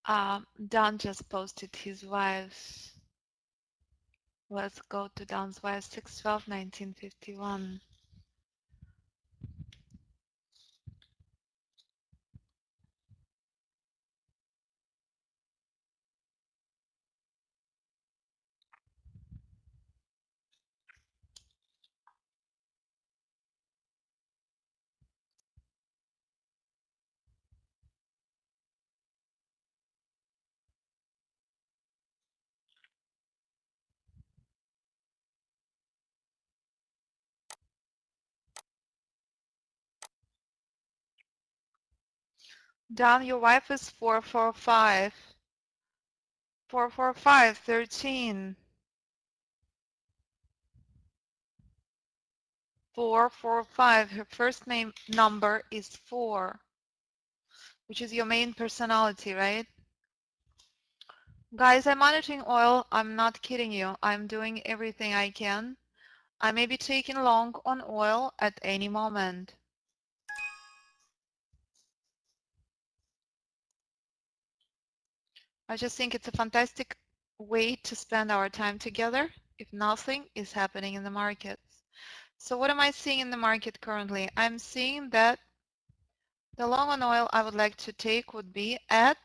Don just posted his wife's. Let's go to Don's wife, 6/12/1951. Don, your wife is 445. 445, 13. 445. Her first name number is 4, which is your main personality, right? Guys, I'm monitoring oil. I'm not kidding you. I'm doing everything I can. I may be taking long on oil at any moment. I just think it's a fantastic way to spend our time together if nothing is happening in the markets. So what am I seeing in the market currently? I'm seeing that the long on oil I would like to take would be at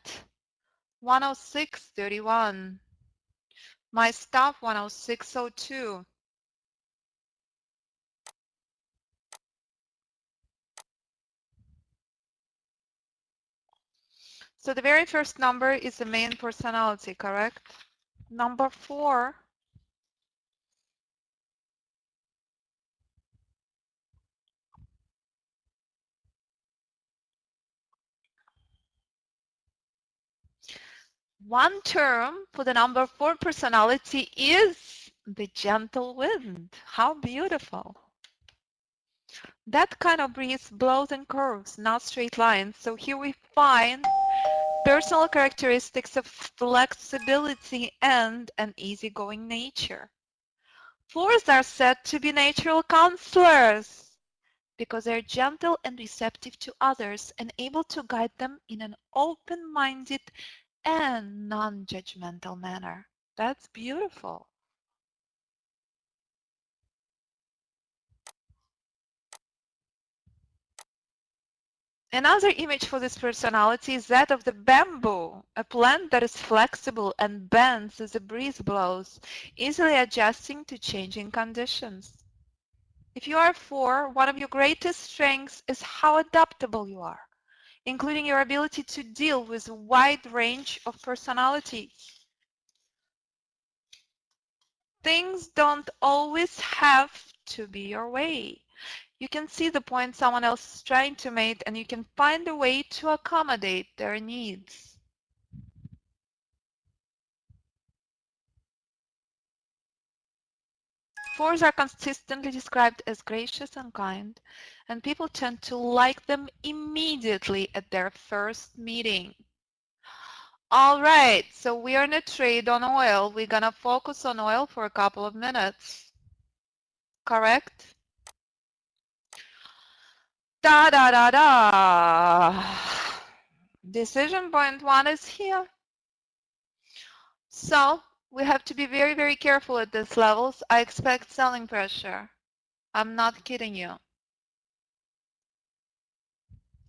106.31. My stop 106.02. So the very first number is the main personality, correct? Number 4. One term for the number 4 personality is the gentle wind. How beautiful. That kind of breeze blows in curves, not straight lines. So here we find personal characteristics of flexibility and an easygoing nature. 4s are said to be natural counselors because they're gentle and receptive to others and able to guide them in an open-minded and non-judgmental manner. That's beautiful. Another image for this personality is that of the bamboo, a plant that is flexible and bends as the breeze blows, easily adjusting to changing conditions. If you are 4, one of your greatest strengths is how adaptable you are, including your ability to deal with a wide range of personalities. Things don't always have to be your way. You can see the point someone else is trying to make and you can find a way to accommodate their needs. Fours are consistently described as gracious and kind, and people tend to like them immediately at their first meeting. All right, so we are in a trade on oil. We're gonna focus on oil for a couple of minutes. Correct? Da da da da. Decision point 1 is here. So we have to be very, very careful at these levels. I expect selling pressure. I'm not kidding you.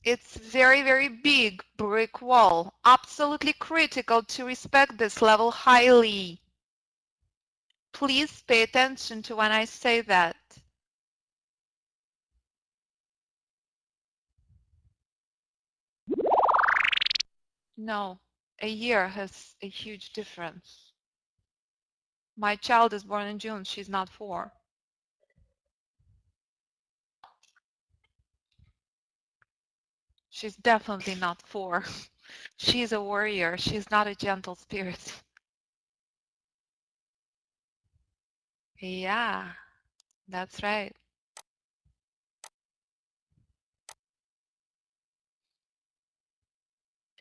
It's very, very big brick wall. Absolutely critical to respect this level highly. Please pay attention to when I say that. No, a year has a huge difference. My child is born in June. She's not 4. She's definitely not 4. She's a warrior. She's not a gentle spirit. Yeah, that's right.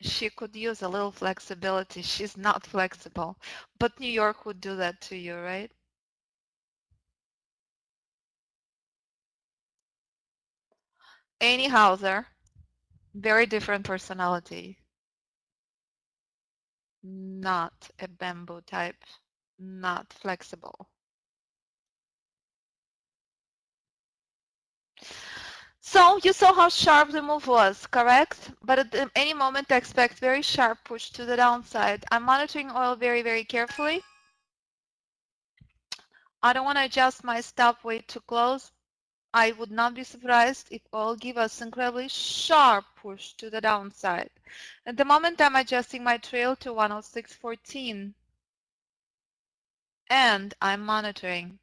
She could use a little flexibility. She's not flexible, but New York would do that to you, right? Annie Hauser, very different personality. not a bamboo type, not flexible. So you saw how sharp the move was, correct? But at any moment I expect very sharp push to the downside. I'm monitoring oil very, very carefully. I don't want to adjust my stop weight too close. I would not be surprised if oil give us incredibly sharp push to the downside. At the moment I'm adjusting my trail to 106.14 and I'm monitoring.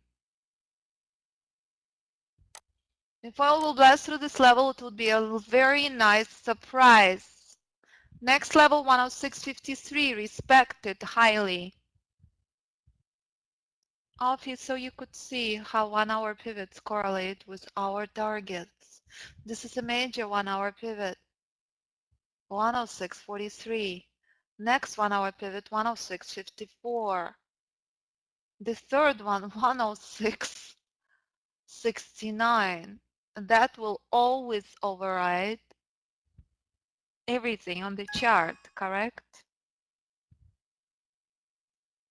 If oil will blast through this level, it would be a very nice surprise. Next level 106.53, respected highly. Alfie, so you could see how 1-hour pivots correlate with our targets. This is a major 1-hour pivot, 106.43. Next 1-hour pivot, 106.54. The third one, 106.69. That will always override everything on the chart, correct?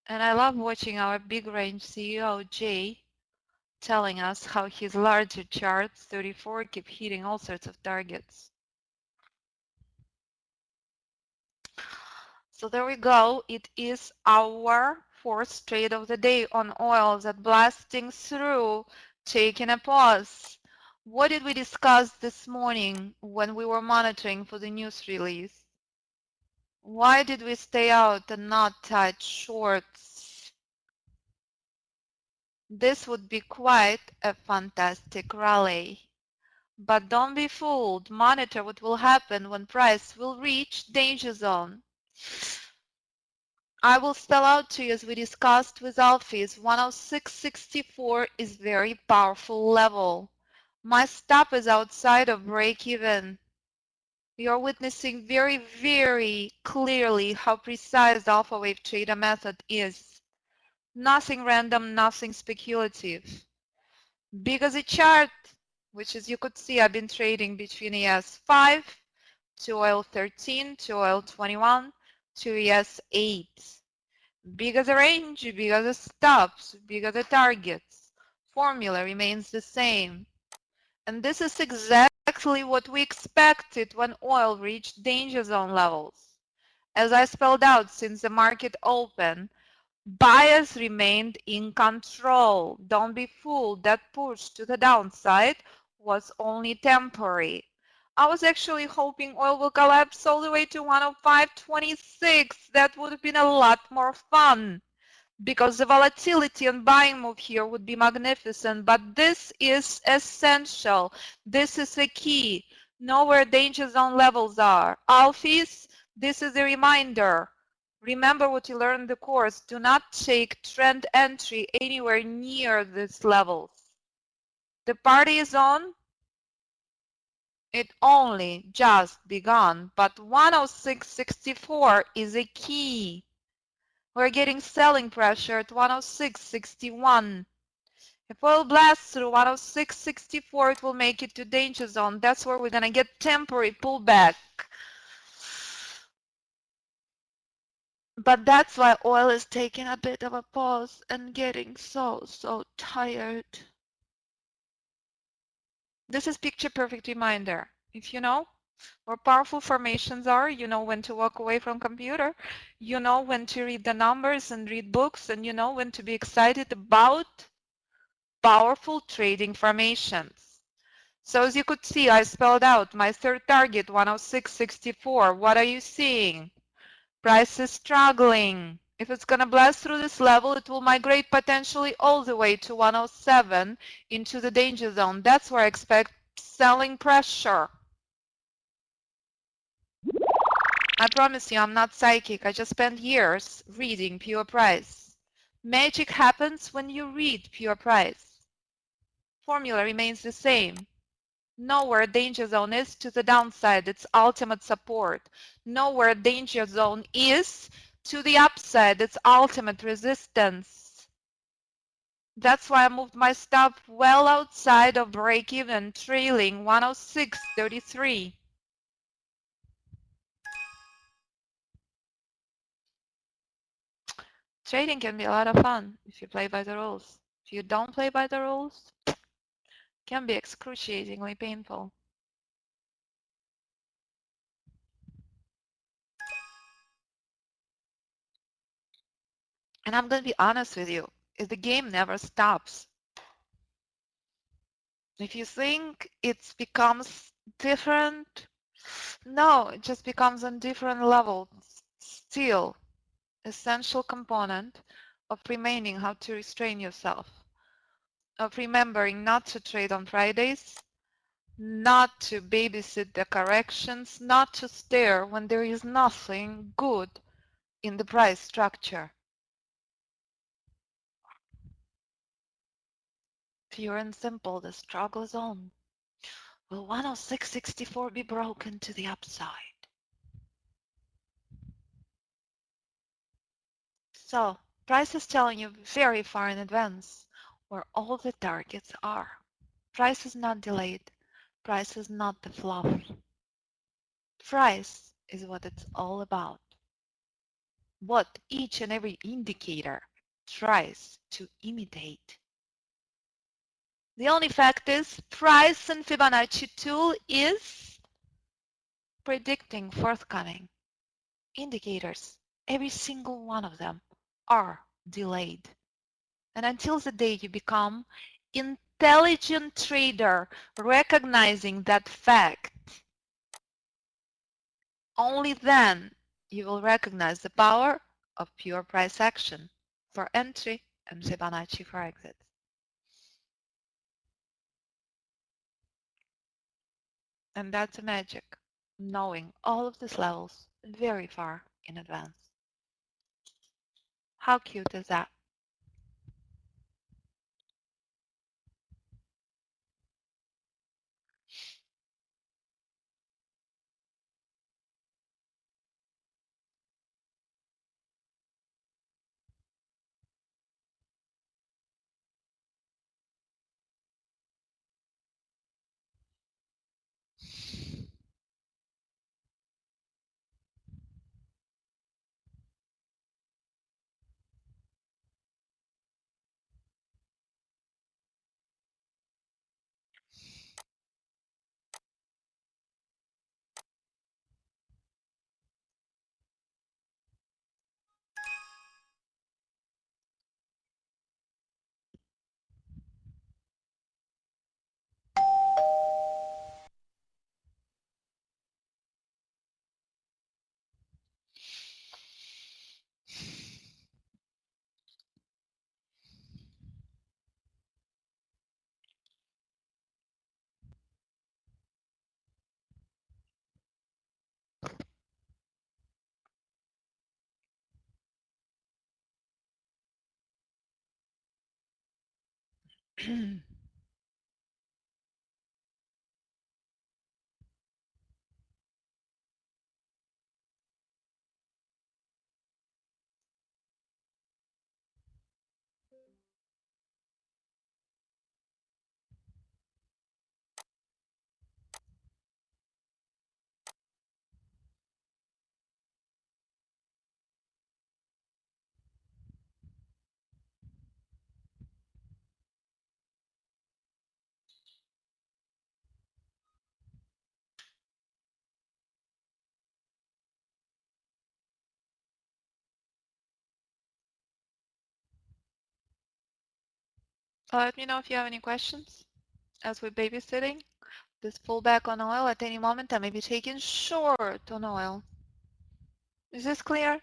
And I love watching our big range CEO, Jay, telling us how his larger charts, 34, keep hitting all sorts of targets. So there we go. It is our fourth trade of the day on oil that blasting through, taking a pause. What did we discuss this morning when we were monitoring for the news release? Why did we stay out and not touch shorts? This would be quite a fantastic rally. But don't be fooled. Monitor what will happen when price will reach danger zone. I will spell out to you as we discussed with Alphys, 106.64 is very powerful level. My stop is outside of break even. You're witnessing very, very clearly how precise the alpha wave trader method is. Nothing random, nothing speculative. Big as a chart, which as you could see, I've been trading between ES5 to oil 13 to oil 21 to ES8. Big as a range, big as the stops, big as the targets. Formula remains the same. And this is exactly what we expected when oil reached danger zone levels. As I spelled out since the market opened, buyers remained in control. Don't be fooled. That push to the downside was only temporary. I was actually hoping oil will collapse all the way to 105.26. That would have been a lot more fun because the volatility and buying move here would be magnificent. But this is essential. This is a key. Know where danger zone levels are. Alphys, this is a reminder. Remember what you learned in the course. Do not take trend entry anywhere near these levels. The party is on. It only just begun, but 106.64 is a key. We're getting selling pressure at 106.61. If oil blasts through 106.64, it will make it to danger zone. That's where we're going to get temporary pullback. But that's why oil is taking a bit of a pause and getting so tired. This is picture perfect reminder. If you know where powerful formations are, you know when to walk away from computer, you know when to read the numbers and read books, and you know when to be excited about powerful trading formations. So as you could see, I spelled out my third target, 106.64. What are you seeing? Price is struggling. If it's going to blast through this level, it will migrate potentially all the way to 107 into the danger zone. That's where I expect selling pressure. I promise you, I'm not psychic. I just spent years reading pure price. Magic happens when you read pure price. Formula remains the same. Know where danger zone is to the downside, its ultimate support. Know where danger zone is to the upside, its ultimate resistance. That's why I moved my stop well outside of break even, trailing 106.33. Trading can be a lot of fun if you play by the rules. If you don't play by the rules, it can be excruciatingly painful. And I'm going to be honest with you, is the game never stops. If you think it becomes different, no, it just becomes on different levels. Still, essential component of remaining how to restrain yourself, of remembering not to trade on Fridays, not to babysit the corrections, not to stare when there is nothing good in the price structure. Pure and simple, the struggle is on. Will 106.64 be broken to the upside? So, price is telling you very far in advance where all the targets are. Price is not delayed. Price is not the fluff. Price is what it's all about. What each and every indicator tries to imitate. The only fact is price and Fibonacci tool is predicting forthcoming indicators. Every single one of them are delayed. And until the day you become intelligent trader, recognizing that fact, only then you will recognize the power of pure price action for entry and Fibonacci for exit. And that's the magic, knowing all of these levels very far in advance. How cute is that? Let me know if you have any questions as we're babysitting. This pullback on oil at any moment I may be taking short on oil. Is this clear?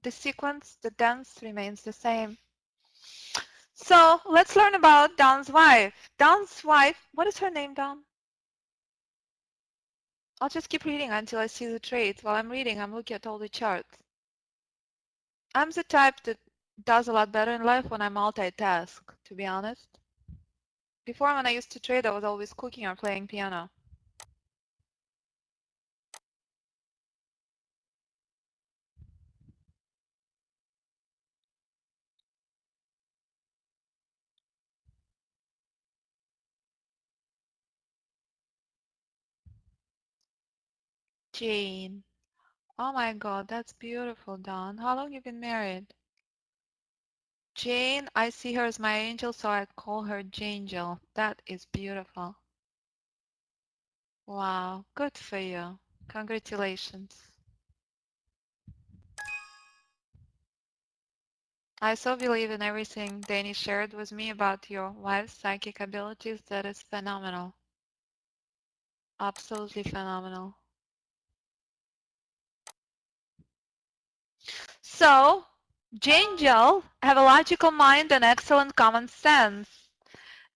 The sequence, the dance remains the same. So let's learn about Don's wife. Don's wife, what is her name, Don? I'll just keep reading until I see the trades. While I'm reading, I'm looking at all the charts. I'm the type that does a lot better in life when I multitask, to be honest. Before, when I used to trade, I was always cooking or playing piano. Jane. Oh my God, that's beautiful, Don. How long you been married? Jane, I see her as my angel, so I call her Jangel. That is beautiful. Wow, good for you. Congratulations. I so believe in everything Danny shared with me about your wife's psychic abilities. That is phenomenal. Absolutely phenomenal. So, Jangel have a logical mind and excellent common sense.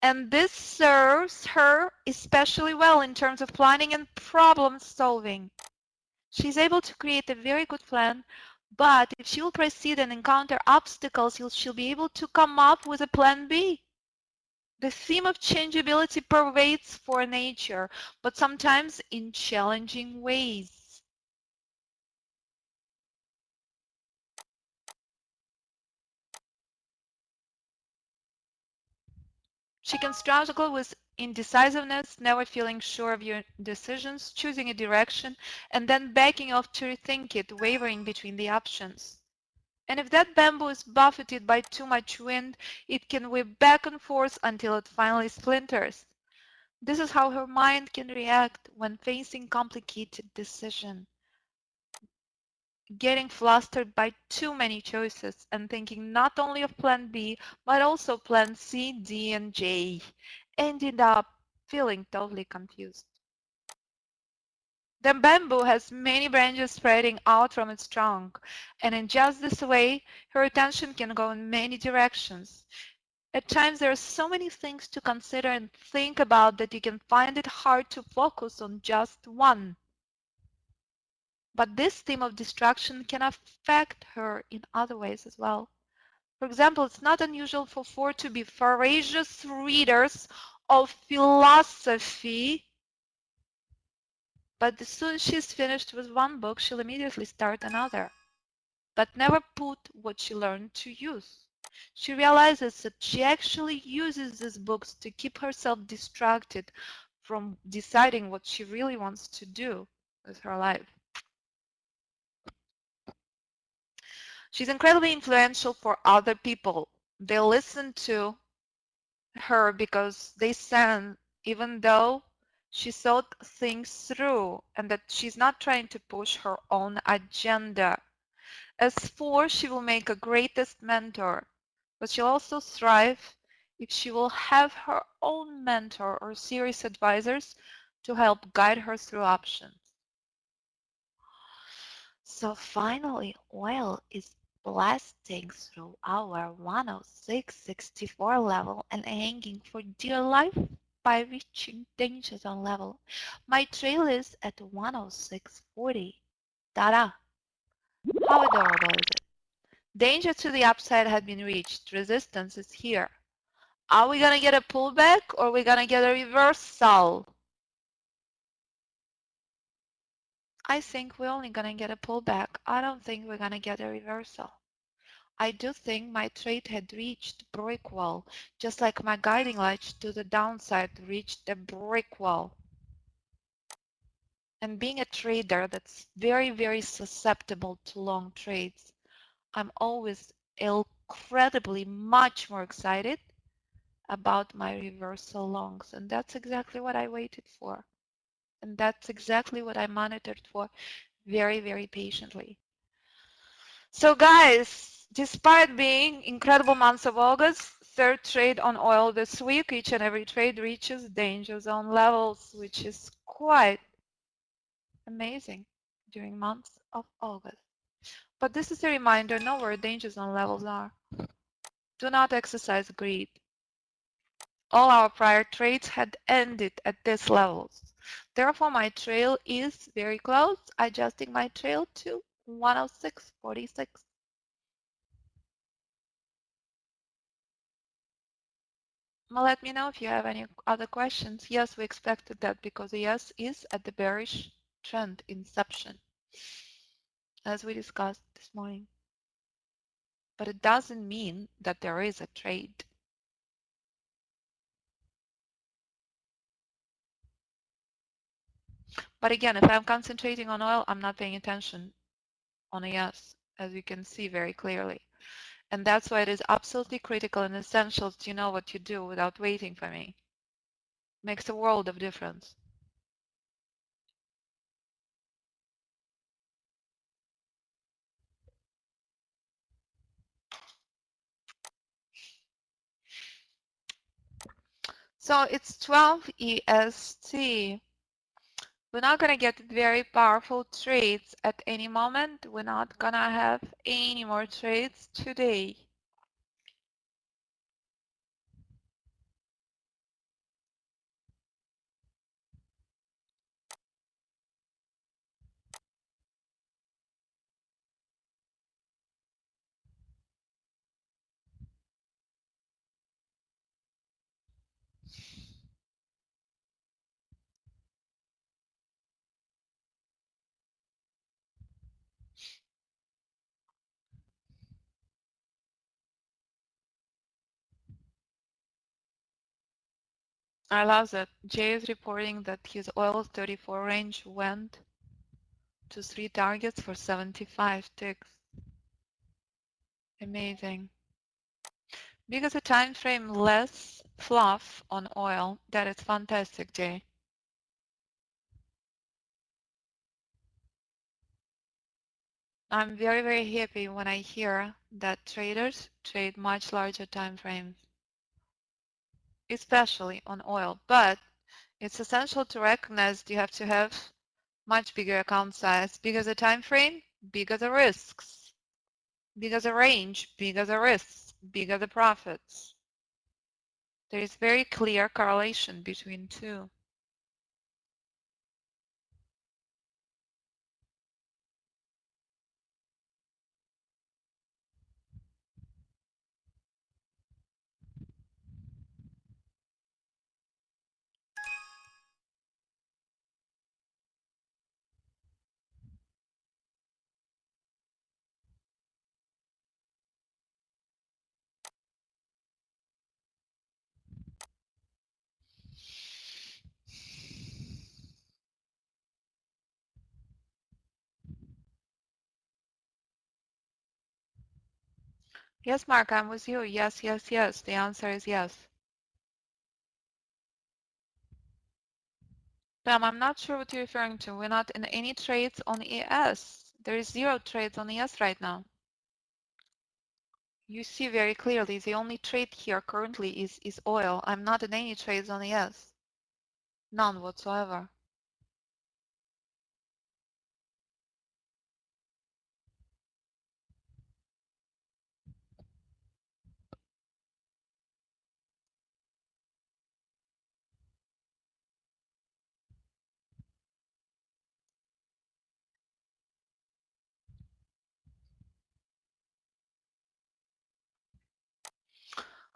And this serves her especially well in terms of planning and problem solving. She's able to create a very good plan, but if she will proceed and encounter obstacles, she'll be able to come up with a plan B. The theme of changeability pervades for nature, but sometimes in challenging ways. She can struggle with indecisiveness, never feeling sure of your decisions, choosing a direction, and then backing off to rethink it, wavering between the options. And if that bamboo is buffeted by too much wind, it can whip back and forth until it finally splinters. This is how her mind can react when facing complicated decisions, getting flustered by too many choices and thinking not only of plan B, but also plan C, D, and J, ended up feeling totally confused. The bamboo has many branches spreading out from its trunk, and in just this way, her attention can go in many directions. At times, there are so many things to consider and think about that you can find it hard to focus on just one. But this theme of distraction can affect her in other ways as well. For example, it's not unusual for four to be voracious readers of philosophy, but as soon as she's finished with one book, she'll immediately start another, but never put what she learned to use. She realizes that she actually uses these books to keep herself distracted from deciding what she really wants to do with her life. She's incredibly influential for other people. They listen to her because they sense, even though she thought things through and that she's not trying to push her own agenda. As for, she will make a greatest mentor, but she'll also thrive if she will have her own mentor or serious advisors to help guide her through options. So finally, oil is blasting through our 106.64 level and hanging for dear life by reaching danger zone level. My trail is at 106.40. Ta-da! How adorable is it? Danger to the upside had been reached. Resistance is here. Are we gonna get a pullback or are we gonna get a reversal? I think we're only gonna get a pullback. I don't think we're gonna get a reversal. I do think my trade had reached brick wall, just like my guiding light to the downside reached a brick wall. And being a trader that's very, very susceptible to long trades, I'm always incredibly much more excited about my reversal longs. And that's exactly what I waited for. And that's exactly what I monitored for very, very patiently. So guys, despite being incredible months of August, third trade on oil this week, each and every trade reaches danger zone levels, which is quite amazing during months of August. But this is a reminder, know where danger zone levels are. Do not exercise greed. All our prior trades had ended at these levels. Therefore, my trail is very close, adjusting my trail to 106.46. Well, let me know if you have any other questions. Yes, we expected that because yes is at the bearish trend inception, as we discussed this morning. But it doesn't mean that there is a trade. But again, if I'm concentrating on oil, I'm not paying attention on a yes, as you can see very clearly. And that's why it is absolutely critical and essential to know what you do without waiting for me. Makes a world of difference. So it's 12 EST. We're not going to get very powerful trades at any moment. We're not going to have any more trades today. I love that. Jay is reporting that his oil 34 range went to 3 targets for 75 ticks. Amazing. Because the time frame less fluff on oil, that is fantastic, Jay. I'm very, very happy when I hear that traders trade much larger time frames, especially on oil. But it's essential to recognize you have to have much bigger account size. Bigger the time frame, bigger the risks. Bigger the range, bigger the risks, bigger the profits. There is very clear correlation between two. Yes, Mark, I'm with you. Yes, yes, yes. The answer is yes. Pam, I'm not sure what you're referring to. We're not in any trades on ES. There is 0 trades on ES right now. You see very clearly the only trade here currently is oil. I'm not in any trades on ES. None whatsoever.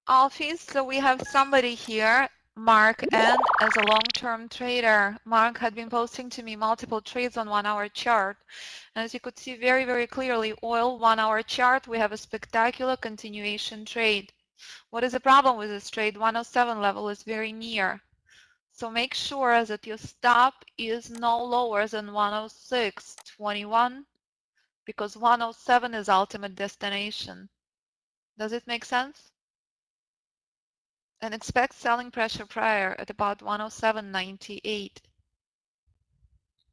Alfie, so we have somebody here, Mark N, as a long-term trader. Mark had been posting to me multiple trades on 1-hour chart. And as you could see very, very clearly, oil 1-hour chart, we have a spectacular continuation trade. What is the problem with this trade? 107 level is very near. So make sure that your stop is no lower than 106.21 because 107 is ultimate destination. Does it make sense? And expect selling pressure prior at about 107.98.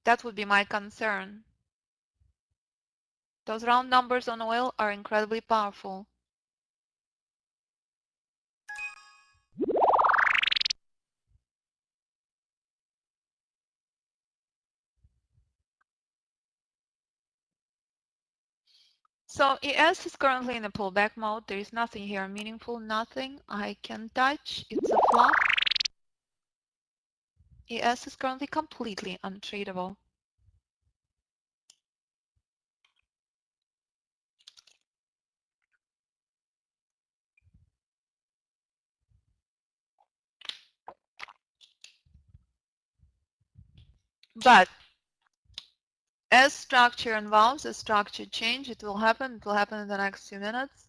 That would be my concern. Those round numbers on oil are incredibly powerful. So ES is currently in a pullback mode. There is nothing here meaningful, nothing I can touch. It's a flop. ES is currently completely untradeable. But as structure involves a structure change, it will happen. It will happen in the next few minutes.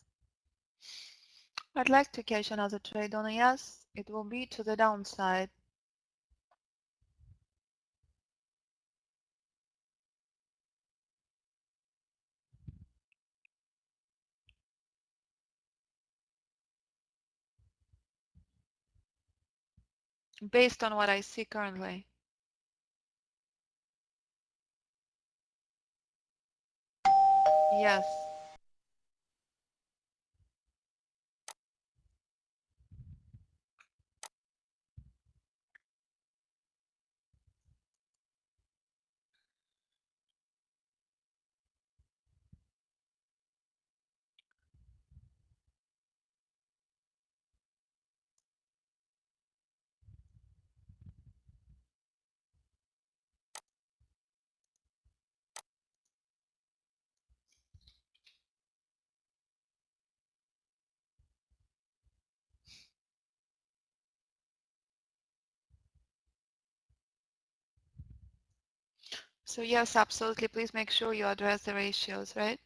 I'd like to catch another trade on ES. It will be to the downside. based on what I see currently. Yes. So yes, absolutely. Please make sure you address the ratios, right?